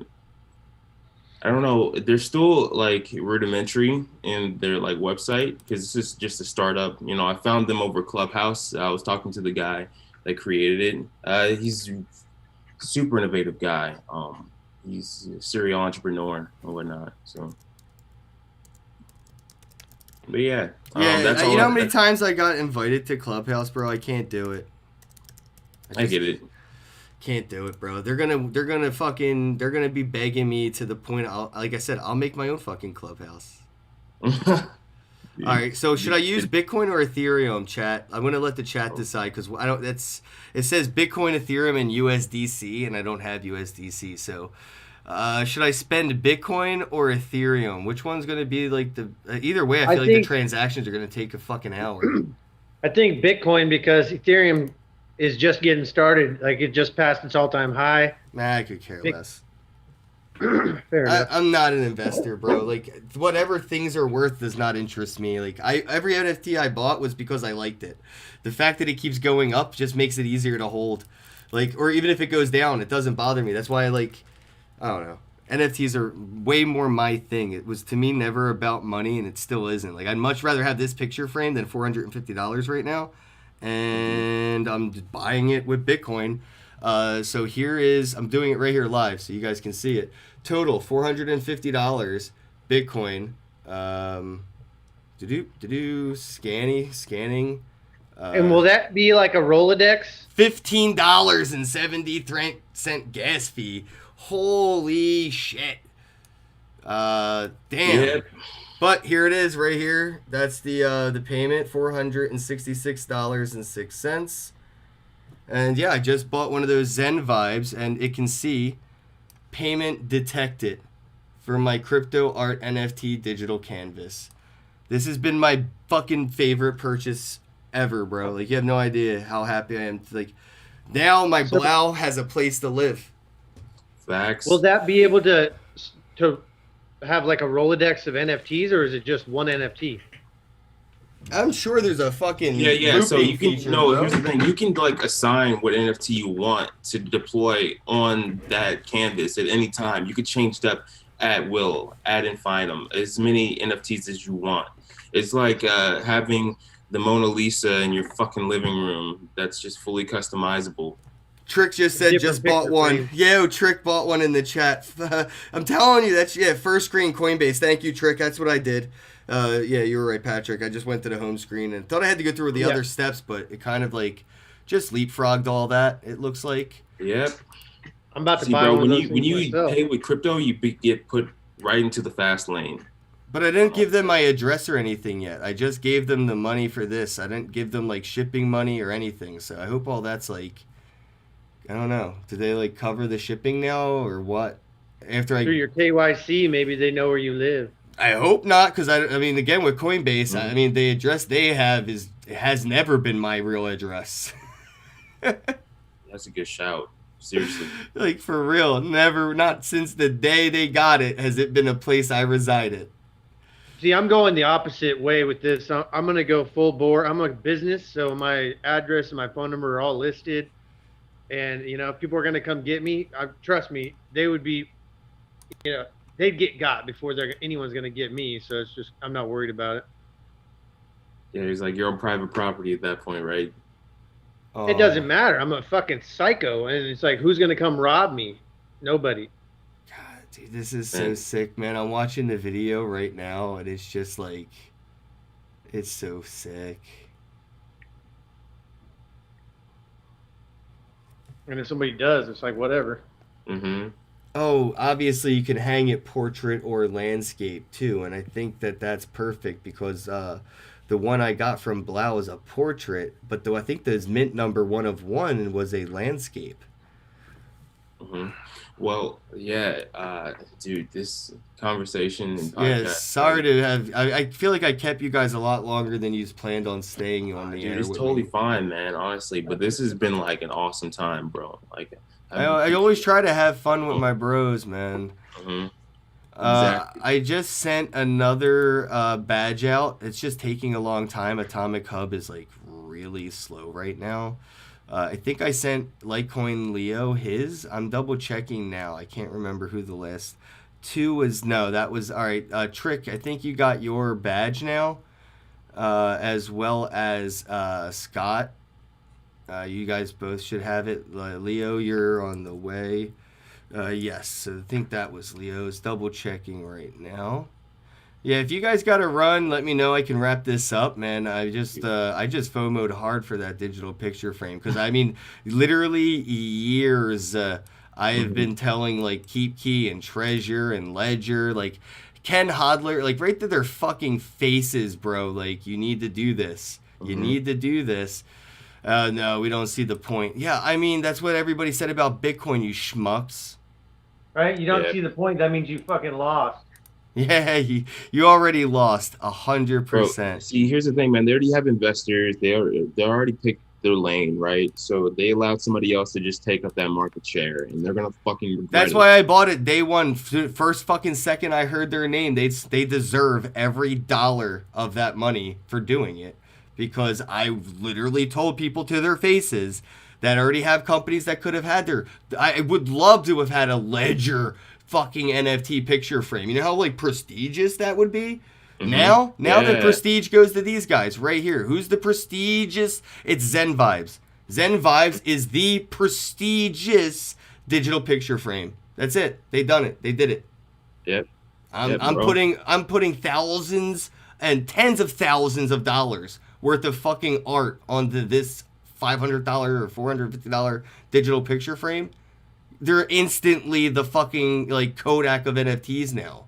I don't know. They're still like rudimentary in their like website because this is just a startup. I found them over Clubhouse. I was talking to the guy that created it. He's a super innovative guy. He's a serial entrepreneur and whatnot. So, but yeah. That's you know how many times I got invited to Clubhouse, bro? I can't do it. I get it. Can't do it, bro. They're gonna be begging me to the point. Like I said, I'll make my own fucking Clubhouse. All right. So should I use Bitcoin or Ethereum, chat? I'm gonna let the chat decide because I don't. It says Bitcoin, Ethereum, and USDC, and I don't have USDC. So should I spend Bitcoin or Ethereum? Which one's gonna be like the? Either way, I feel like the transactions are gonna take a fucking hour. I think Bitcoin because Ethereum is just getting started. Like it just passed its all-time high. Nah, I could care less. Fair enough. I'm not an investor, bro. Like whatever things are worth does not interest me. Like every NFT I bought was because I liked it. The fact that it keeps going up just makes it easier to hold. Like, or even if it goes down, it doesn't bother me. That's why I don't know. NFTs are way more my thing. It was to me never about money, and it still isn't. Like I'd much rather have this picture frame than $450 right now, and I'm just buying it with Bitcoin. So here is, I'm doing it right here live so you guys can see it. Total $450 Bitcoin. Scanning. And will that be like a Rolodex? $15.70 gas fee. Holy shit. Damn. Yep. But here it is right here. That's the payment, $466.06. And yeah, I just bought one of those Zen vibes, and it can see payment detected for my crypto art NFT digital canvas. This has been my fucking favorite purchase ever, bro. Like, you have no idea how happy I am. Like, now my Blau has a place to live. Facts. Will that be able to have like a Rolodex of NFTs, or is it just one NFT? I'm sure there's a fucking So you can feature, here's the thing. You can like assign what NFT you want to deploy on that canvas at any time. You could change that at will, ad infinitum, as many NFTs as you want. It's like having the Mona Lisa in your fucking living room that's just fully customizable. Trick just said just bought one. Yo, Trick bought one in the chat. I'm telling you, that's first screen Coinbase. Thank you, Trick. That's what I did. Yeah, you were right, Patrick. I just went to the home screen and thought I had to go through the other steps, but it kind of like just leapfrogged all that. It looks like. Yep. I'm about to buy one. When you pay with crypto, you get put right into the fast lane. But I didn't give them my address or anything yet. I just gave them the money for this. I didn't give them like shipping money or anything. So I hope all that's like, I don't know. Do they like cover the shipping now or what? After through your KYC, maybe they know where you live. I hope not, because I mean, again, with Coinbase, I mean, the address they have has never been my real address. That's a good shout. Seriously. Like, for real. Never, not since the day they got it, has it been a place I resided. See, I'm going the opposite way with this. I'm going to go full bore. I'm a business, so my address and my phone number are all listed. And, if people are going to come get me, trust me, they would be, they'd get got before anyone's going to get me. So it's just, I'm not worried about it. Yeah, he's like, you're on private property at that point, right? It doesn't matter. I'm a fucking psycho. And it's like, who's going to come rob me? Nobody. God, dude, this is so sick, man. I'm watching the video right now, and it's just like, it's so sick. And if somebody does, it's like, whatever. Mm-hmm. Oh, obviously you can hang it portrait or landscape too, and I think that's perfect because the one I got from Blau is a portrait, but though I think the mint number 1 of 1 was a landscape. Mm-hmm. Well, dude, this conversation and podcast. Yeah, sorry to have. I feel like I kept you guys a lot longer than you planned on staying on the air. It's totally fine, man. Honestly, but this has been like an awesome time, bro. Like. I always try to have fun with my bros, man. Mm-hmm. Exactly. I just sent another badge out. It's just taking a long time. Atomic Hub is like really slow right now. I think I sent Litecoin Leo his. I'm double checking now. I can't remember who the last 2 was. No, that was all right. Trick, I think you got your badge now, as well as Scott. You guys both should have it. Leo, you're on the way. Yes, so I think that was Leo's. Double checking right now. Yeah, if you guys got to run, let me know. I can wrap this up, man. I just FOMO'd hard for that digital picture frame because I mean, literally years I have been telling like Keep Key and Treasure and Ledger, like Ken Hodler, like right to their fucking faces, bro. Like you need to do this. You need to do this. No, we don't see the point. Yeah, I mean, that's what everybody said about Bitcoin, you schmucks. Right? You don't see the point. That means you fucking lost. Yeah, you already lost 100%. See, here's the thing, man. They already have investors. They already picked their lane, right? So they allowed somebody else to just take up that market share, and they're gonna fucking regret That's it. why I bought it day one. First fucking second I heard their name, they deserve every dollar of that money for doing it, because I literally told people to their faces that already have companies that could have had their. I would love to have had a Ledger fucking NFT picture frame. You know how like prestigious that would be? Now the prestige goes to these guys right here. Who's the prestigious? It's Zen Vibes. Zen Vibes is the prestigious digital picture frame. That's it. They done it. They did it. Yep. I'm putting thousands and tens of thousands of dollars worth of fucking art onto this $500 or $450 digital picture frame. They're instantly the fucking like Kodak of NFTs now.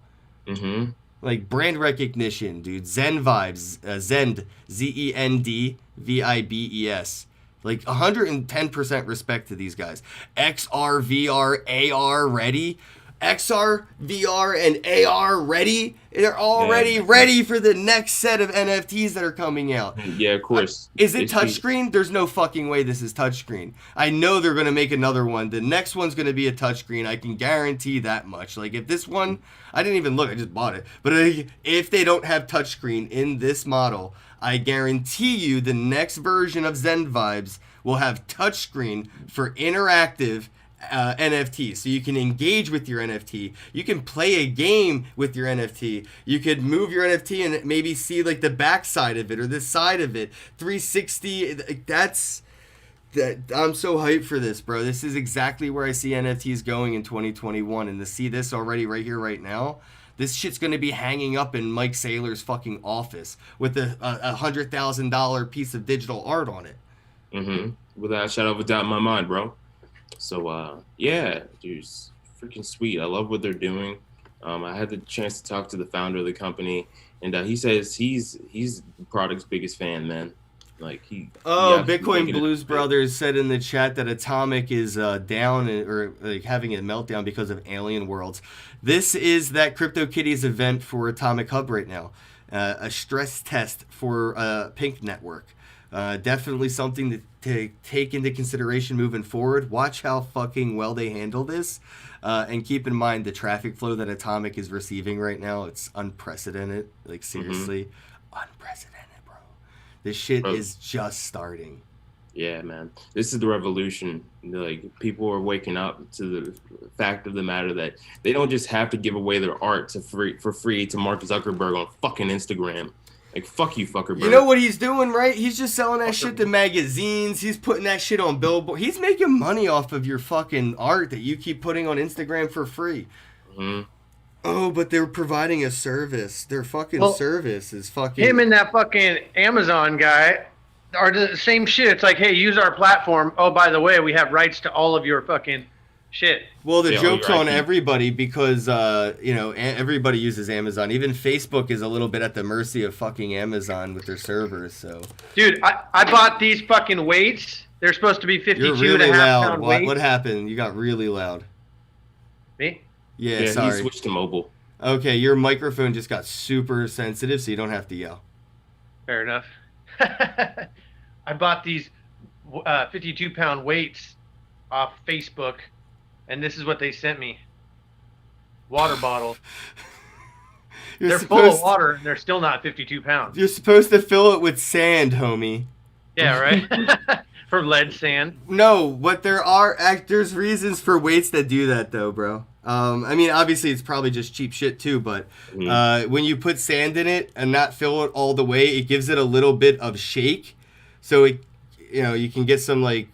Mm-hmm. Like brand recognition, dude. Zen Vibes, Zend, ZEND, VIBES. Like 110% respect to these guys. XR, VR, AR ready. XR, VR, and AR ready. They're already ready for the next set of NFTs that are coming out. Yeah, of course. Is it touchscreen? There's no fucking way this is touchscreen. I know they're going to make another one. The next one's going to be a touchscreen. I can guarantee that much. Like if this one, I didn't even look, I just bought it. But if they don't have touchscreen in this model, I guarantee you the next version of Zen Vibes will have touchscreen for interactive NFT, so you can engage with your NFT. You can play a game with your NFT. You could move your NFT and maybe see like the back side of it or the side of it. 360. I'm so hyped for this, bro. This is exactly where I see NFTs going in 2021, and to see this already right here, right now. This shit's gonna be hanging up in Mike Saylor's fucking office with a $100,000 piece of digital art on it. Mm-hmm. Without a shadow of a doubt in my mind, bro. So, yeah, dude, it's freaking sweet. I love what they're doing. I had the chance to talk to the founder of the company, and he says he's the product's biggest fan, man. Like Bitcoin Blues Brothers said in the chat that Atomic is down or like having a meltdown because of Alien Worlds. This is that CryptoKitties event for Atomic Hub right now. A stress test for Pink Network. Definitely something to take into consideration moving forward. Watch how fucking well they handle this. And keep in mind the traffic flow that Atomic is receiving right now. It's unprecedented. Like, seriously. Unprecedented, bro. This shit is just starting. Yeah, man. This is the revolution. Like, people are waking up to the fact of the matter that they don't just have to give away their art for free to Mark Zuckerberg on fucking Instagram. Like, fuck you, fucker, bro. You know what he's doing, right? He's just selling that shit to magazines. He's putting that shit on Billboard. He's making money off of your fucking art that you keep putting on Instagram for free. Mm-hmm. Oh, but they're providing a service. Their fucking service is fucking... Him and that fucking Amazon guy are the same shit. It's like, hey, use our platform. Oh, by the way, we have rights to all of your fucking shit. Well, the joke's on everybody because, everybody uses Amazon. Even Facebook is a little bit at the mercy of fucking Amazon with their servers, so... Dude, I bought these fucking weights. They're supposed to be 52 You're really and a half loud. pound weights. What happened? You got really loud. Me? Yeah, sorry. He switched to mobile. Okay, your microphone just got super sensitive, so you don't have to yell. Fair enough. I bought these 52-pound weights off Facebook, and this is what they sent me. Water bottle. They're full of water, and they're still not 52 pounds. You're supposed to fill it with sand, homie. Yeah, right? For lead sand. No, but there's reasons for weights that do that, though, bro. I mean, obviously, it's probably just cheap shit, too, but when you put sand in it and not fill it all the way, it gives it a little bit of shake. So, you can get some, like,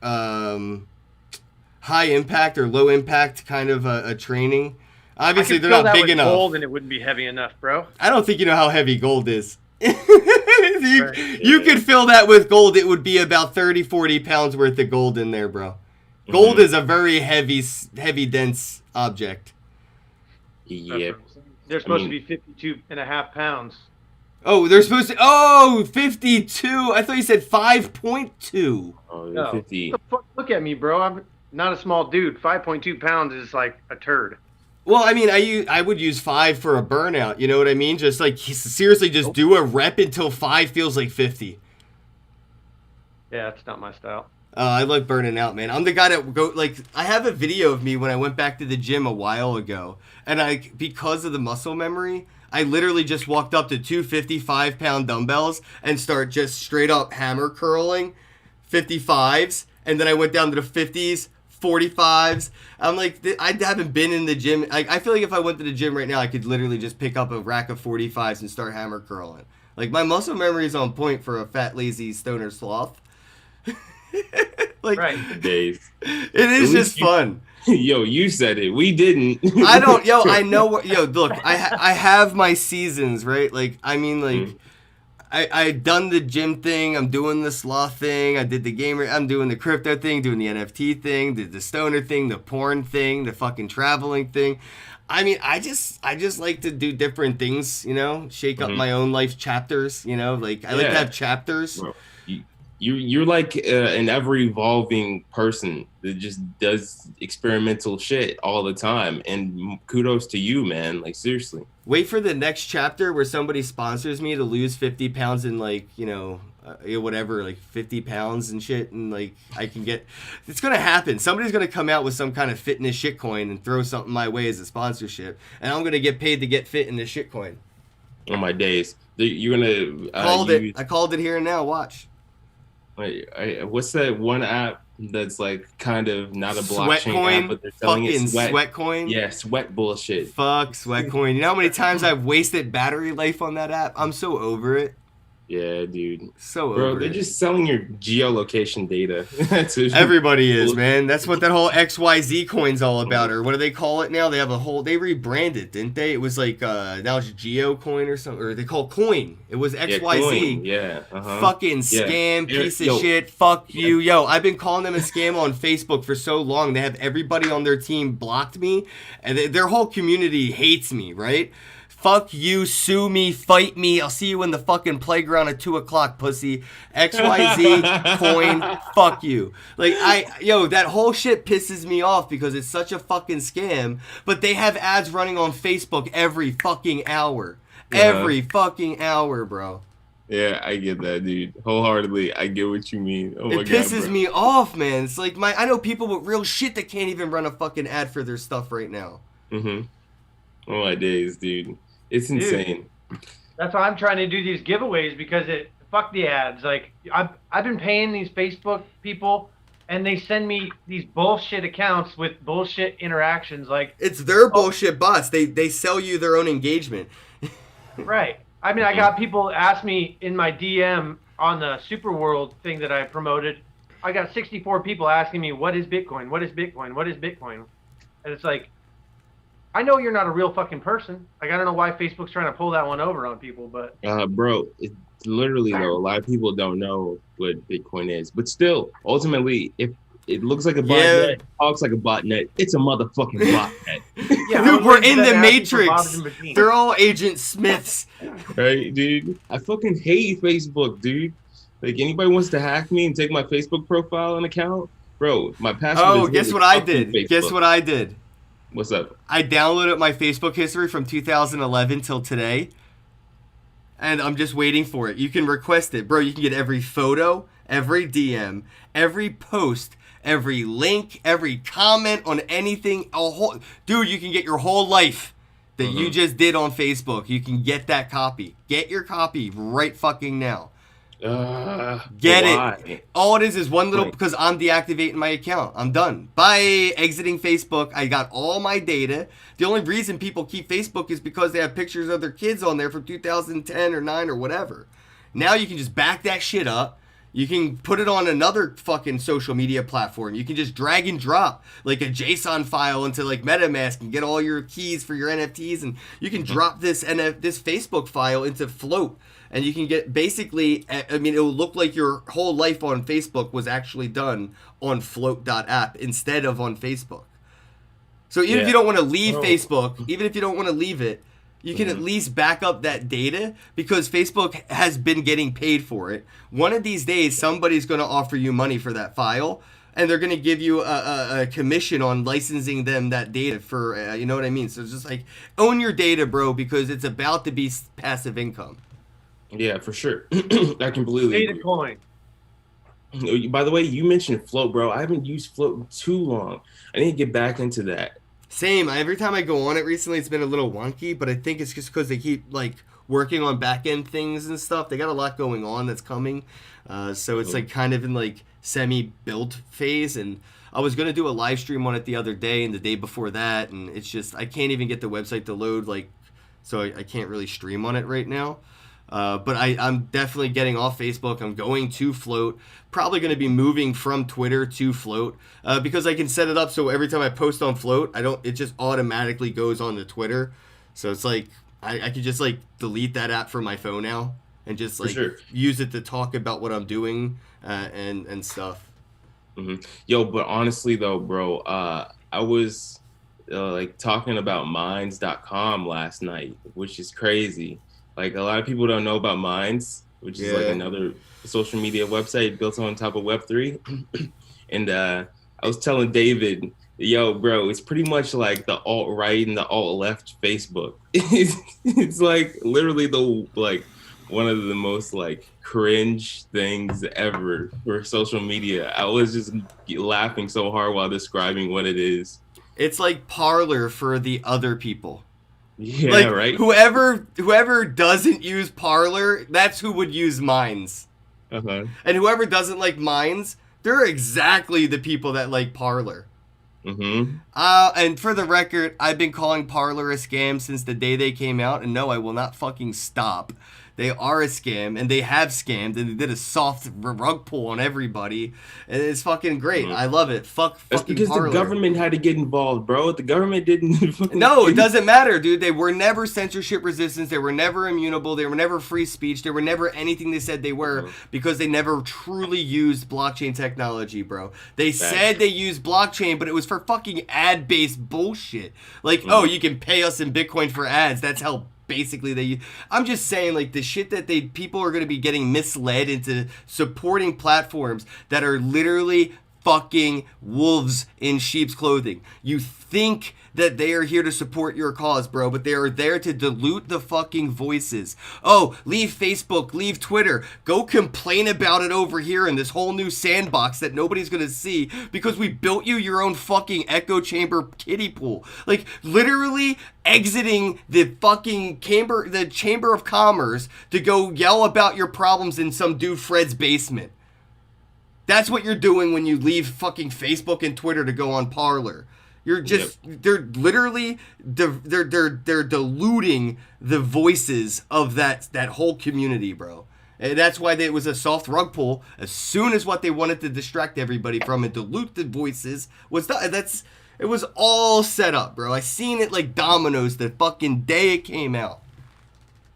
high impact or low impact kind of a training. Obviously, they're not big enough. Gold and it wouldn't be heavy enough, bro. I don't think you know how heavy gold is. You could fill that with gold. It would be about 30, 40 pounds worth of gold in there, bro. Gold is a very heavy, dense object. Yeah. They're supposed to be 52 and a half pounds. Oh, they're supposed to... 52. I thought you said 5.2. Oh, they're 50. What the fuck? Look at me, bro. I'm not a small dude. 5.2 pounds is like a turd. Well, I mean, I would use 5 for a burnout. You know what I mean? Just like, seriously, just do a rep until 5 feels like 50. Yeah, it's not my style. I like burning out, man. I'm the guy that go like I have a video of me when I went back to the gym a while ago, and because of the muscle memory, I literally just walked up to two 55-pound dumbbells and start just straight up hammer curling 55s, and then I went down to the 50s, 45s. I'm like, I haven't been in the gym. Like, I feel like if I went to the gym right now, I could literally just pick up a rack of 45s and start hammer curling. Like, my muscle memory is on point for a fat, lazy stoner sloth. Like, right. Days. It is just fun. Yo, you said it. We didn't. I don't. Yo, I know what. Yo, look, I have my seasons, right? Like, I mean, like, I done the gym thing. I'm doing the sloth thing. I did the gamer. I'm doing the crypto thing, doing the NFT thing, the stoner thing, the porn thing, the fucking traveling thing. I mean, I just like to do different things, you know, shake up my own life chapters, you know, like I like to have chapters. Bro, you're like an ever-evolving person that just does experimental shit all the time, and kudos to you, man. Like, seriously. Wait for the next chapter where somebody sponsors me to lose 50 pounds in, like, you know, whatever, like 50 pounds and shit, and like I can get. It's gonna happen. Somebody's gonna come out with some kind of fitness shitcoin and throw something my way as a sponsorship, and I'm gonna get paid to get fit in this shitcoin. On my days, you're gonna I called it here and now. Watch. What's that one app that's like kind of not a blockchain app, but they're selling it Sweatcoin? Yeah, sweat bullshit. Fuck Sweatcoin. You know how many times I've wasted battery life on that app? I'm so over it. Yeah, dude. So Bro, over they're it. just selling your geolocation data. Everybody is, man. That's what that whole XYZ coin's all about. Or what do they call it now? They have a whole... They rebranded, didn't they? It was like... now it's Geo Coin or something. Or they call Coin. It was XYZ. Yeah. Fucking scam, piece of shit. Fuck you. Yo, I've been calling them a scam on Facebook for so long. They have everybody on their team blocked me. And their whole community hates me, right? Fuck you, sue me, fight me. I'll see you in the fucking playground at 2 o'clock, pussy. XYZ, coin, fuck you. Like, that whole shit pisses me off because it's such a fucking scam. But they have ads running on Facebook every fucking hour. Every fucking hour, bro. Yeah, I get that, dude. Wholeheartedly, I get what you mean. Oh my God, it pisses me off, man. It's like, I know people with real shit that can't even run a fucking ad for their stuff right now. Oh my days, dude. It's insane. Dude, that's why I'm trying to do these giveaways because fuck the ads. Like I've been paying these Facebook people and they send me these bullshit accounts with bullshit interactions. Like it's their bullshit bots. They sell you their own engagement. Right. I mean, I got people ask me in my DM on the Super World thing that I promoted. I got 64 people asking me, what is Bitcoin? What is Bitcoin? What is Bitcoin? And it's like, I know you're not a real fucking person. Like, I don't know why Facebook's trying to pull that one over on people, but... Bro, it's literally, though, a lot of people don't know what Bitcoin is. But still, ultimately, if it looks like a botnet, talks like a botnet, it's a motherfucking botnet. Yeah, dude, we're in the Matrix. They're all Agent Smiths. Right, dude? I fucking hate Facebook, dude. Like, anybody wants to hack me and take my Facebook profile and account? Bro, my password is... Oh, guess what I did? Facebook. Guess what I did? What's up? I downloaded my Facebook history from 2011 till today, and I'm just waiting for it. You can request it. Bro, you can get every photo, every DM, every post, every link, every comment on anything. Dude, you can get your whole life that you just did on Facebook. You can get that copy. Get your copy right fucking now. Get it. All it is one little, because I'm deactivating my account. I'm done. By exiting Facebook, I got all my data. The only reason people keep Facebook is because they have pictures of their kids on there from 2010 or 9 or whatever. Now you can just back that shit up. You can put it on another fucking social media platform. You can just drag and drop like a JSON file into like MetaMask and get all your keys for your NFTs, and you can drop this Facebook file into Float. And you can get basically, I mean, it will look like your whole life on Facebook was actually done on float.app instead of on Facebook. So even if you don't want to leave Facebook, even if you don't want to leave it, you can at least back up that data because Facebook has been getting paid for it. One of these days, somebody's going to offer you money for that file, and they're going to give you a commission on licensing them that data for, you know what I mean? So it's just like, own your data, bro, because it's about to be passive income. Yeah, for sure. I completely agree. Coin. By the way, you mentioned Float, bro. I haven't used Float in too long. I need to get back into that. Same. Every time I go on it recently, it's been a little wonky, but I think it's just because they keep like working on back end things and stuff. They got a lot going on that's coming, so it's like kind of in like semi build phase. And I was gonna do a live stream on it the other day and the day before that, and it's just I can't even get the website to load, like, so I can't really stream on it right now. But I'm definitely getting off Facebook. I'm going to Float. Probably going to be moving from Twitter to Float because I can set it up so every time I post on Float, it just automatically goes on to Twitter. So it's like I could just like delete that app from my phone now and just like use it to talk about what I'm doing and stuff. Mm-hmm. Yo, but honestly though, bro, I was like talking about Minds.com last night, which is crazy. Like, a lot of people don't know about Minds, which is like another social media website built on top of Web3. And I was telling David, yo, bro, it's pretty much like the alt-right and the alt-left Facebook. It's like literally one of the most like cringe things ever for social media. I was just laughing so hard while describing what it is. It's like Parler for the other people. Yeah, like, right. Whoever doesn't use Parler, that's who would use Minds. Uh-huh. And whoever doesn't like Minds, they're exactly the people that like Parler. Mm-hmm. And for the record, I've been calling Parler a scam since the day they came out, and no, I will not fucking stop. They are a scam, and they have scammed, and they did a soft rug pull on everybody, and it's fucking great. Mm-hmm. I love it. That's fucking because Parler. The government had to get involved, bro. The government didn't. No, it doesn't matter, dude. They were never censorship resistant. They were never immutable. They were never free speech. They were never anything they said they were because they never truly used blockchain technology, bro. They said they used blockchain, but it was for fucking ad-based bullshit. Like, oh, you can pay us in Bitcoin for ads. That's how basically I'm just saying, like, the shit that people are going to be getting misled into supporting platforms that are literally fucking wolves in sheep's clothing. You think that they are here to support your cause, bro, but they are there to dilute the fucking voices. Oh, leave Facebook, leave Twitter, go complain about it over here in this whole new sandbox that nobody's gonna see because we built you your own fucking echo chamber kiddie pool. Like, literally exiting the fucking chamber of commerce to go yell about your problems in some dude Fred's basement. That's what you're doing when you leave fucking Facebook and Twitter to go on Parler. You're just, they're literally, they're diluting the voices of that whole community, bro. And that's why it was a soft rug pull. As soon as what they wanted to distract everybody from and dilute the voices was done. It was all set up, bro. I seen it like dominoes the fucking day it came out.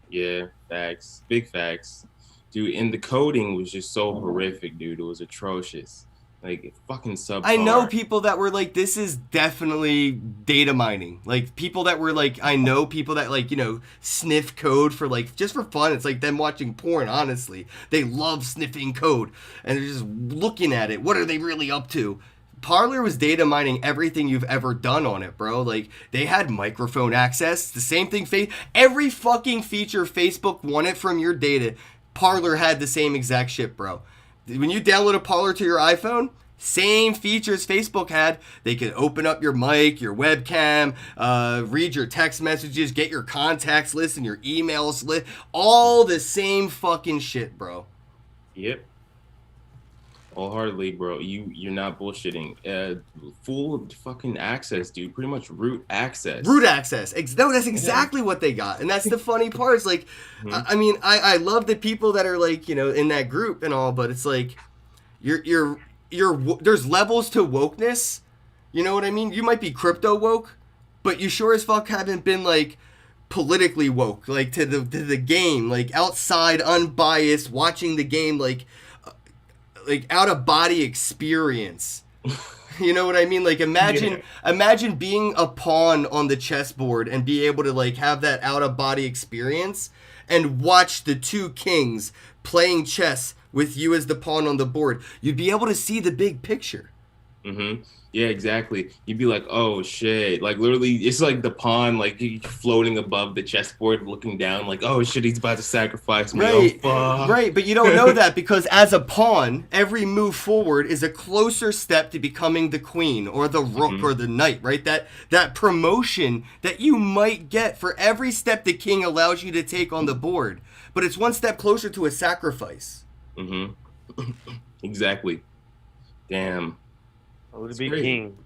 Yeah, facts. Big facts. Dude, and the coding was just so horrific, dude. It was atrocious. Like, fucking subpar. I know people that were like, this is definitely data mining. Like, people that were like, I know people that, like, you know, sniff code for, like, just for fun. It's like them watching porn, honestly. They love sniffing code. And they're just looking at it. What are they really up to? Parler was data mining everything you've ever done on it, bro. Like, they had microphone access. The same thing. Every fucking feature Facebook wanted from your data, Parler had the same exact shit, bro. When you download a Parler to your iPhone, same features Facebook had. They could open up your mic, your webcam, read your text messages, get your contacts list and your emails list. All the same fucking shit, bro. Yep. Wholeheartedly, bro. You're not bullshitting. Full fucking access, dude. Pretty much root access. Root access. No, that's exactly what they got. And that's the funny part. It's like, I mean, I love the people that are like, you know, in that group and all, but it's like, there's levels to wokeness. You know what I mean? You might be crypto woke, but you sure as fuck haven't been like politically woke, like to the game, like outside, unbiased, watching the game, like out of body experience. You know what I mean? Like, imagine being a pawn on the chessboard and be able to like have that out of body experience and watch the two kings playing chess with you as the pawn on the board. You'd be able to see the big picture. Mm-hmm. Yeah, exactly. You'd be like, oh shit. Like literally it's like the pawn, like floating above the chessboard looking down, like, oh shit, he's about to sacrifice me. Right, Oh fuck. right, but you don't know that because as a pawn, every move forward is a closer step to becoming the queen or the rook or the knight, right? That promotion that you might get for every step the king allows you to take on the board, but it's one step closer to a sacrifice. Mm-hmm. Exactly. Damn. Oh, to be king.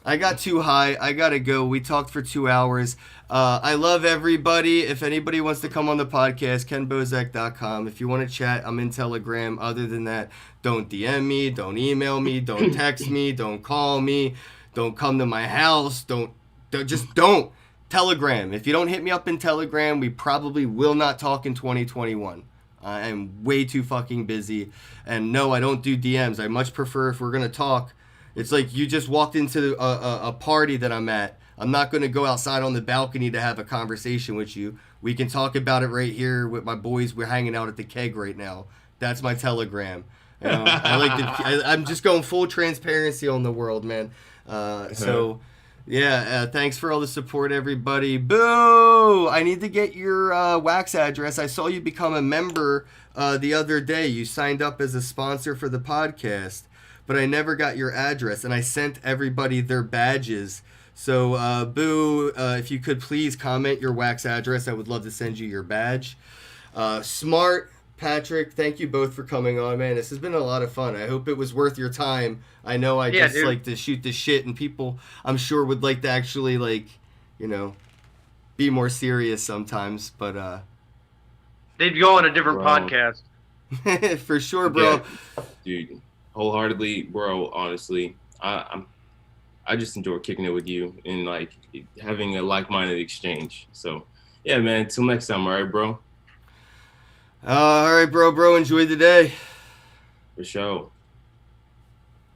I got too high. I gotta go. We talked for 2 hours. I love everybody. If anybody wants to come on the podcast, kenbosak.com. If you want to chat, I'm in Telegram. Other than that, don't DM me, don't email me, don't text me, don't call me, don't come to my house, just don't. Telegram. If you don't hit me up in Telegram, we probably will not talk in 2021. I am way too fucking busy. And no, I don't do DMs. I much prefer if we're going to talk. It's like you just walked into a party that I'm at. I'm not going to go outside on the balcony to have a conversation with you. We can talk about it right here with my boys. We're hanging out at the keg right now. That's my Telegram. You know, I'm just going full transparency on the world, man. Thanks for all the support, everybody. Boo! I need to get your wax address. I saw you become a member the other day. You signed up as a sponsor for the podcast, but I never got your address, and I sent everybody their badges. So, Boo, if you could please comment your wax address, I would love to send you your badge. Smart, Patrick, thank you both for coming on, man. This has been a lot of fun. I hope it was worth your time. I know I just like to shoot the shit, and people, I'm sure, would like to actually, like, you know, be more serious sometimes, but they'd go on a different podcast. For sure, bro. Yeah. Dude, wholeheartedly, bro, honestly, I just enjoy kicking it with you and, like, having a like-minded exchange. So, yeah, man, until next time, all right, bro? All right, bro. Enjoy the day. For sure.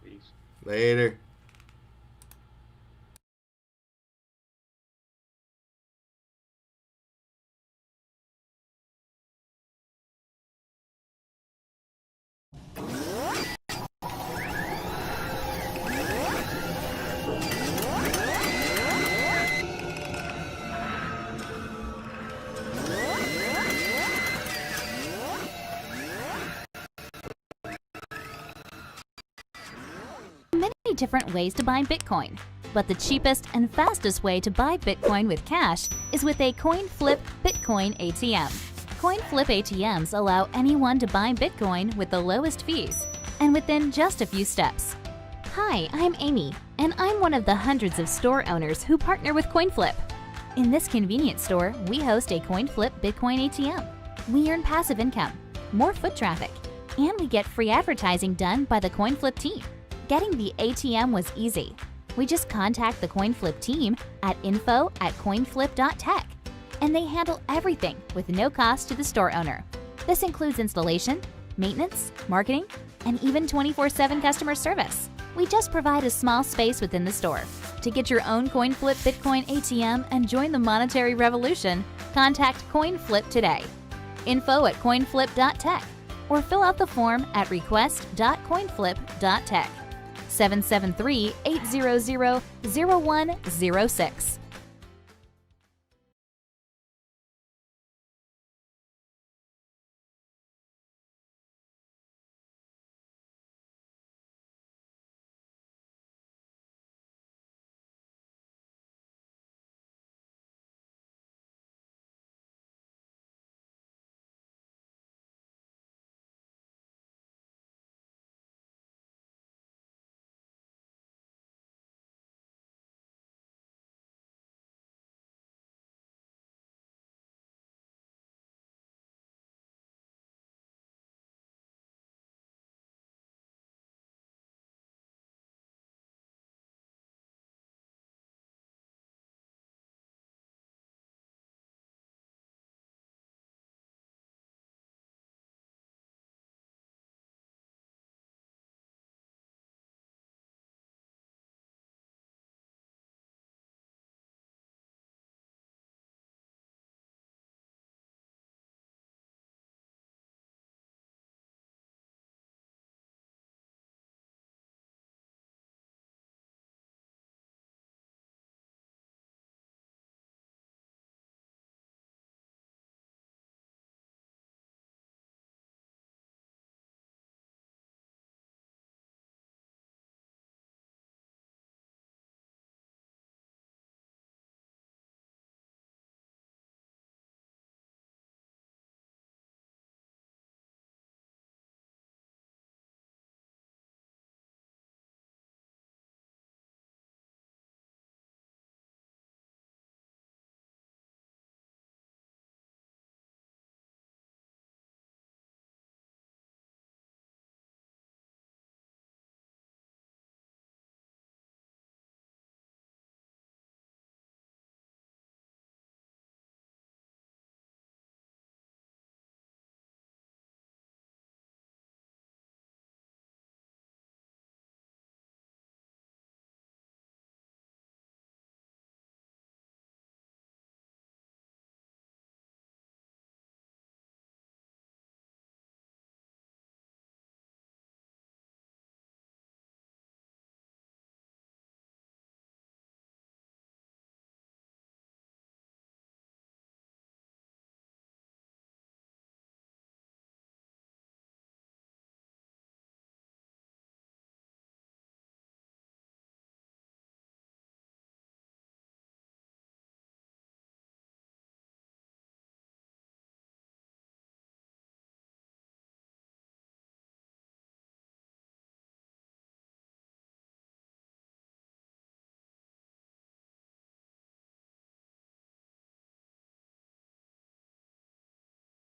Peace. Later. Different ways to buy Bitcoin, but the cheapest and fastest way to buy Bitcoin with cash is with a coin flip Bitcoin ATM. Coin flip ATMs allow anyone to buy Bitcoin with the lowest fees and within just a few steps. Hi, I'm Amy, and I'm one of the hundreds of store owners who partner with CoinFlip. In this convenient store, we host a coin flip Bitcoin ATM. We earn passive income, more foot traffic, and we get free advertising done by the CoinFlip team. Getting the ATM was easy. We just contact the CoinFlip team at info@coinflip.tech, and they handle everything with no cost to the store owner. This includes installation, maintenance, marketing, and even 24/7 customer service. We just provide a small space within the store. To get your own CoinFlip Bitcoin ATM and join the monetary revolution, contact CoinFlip today. info@coinflip.tech, or fill out the form at request.coinflip.tech. 773-800-0106.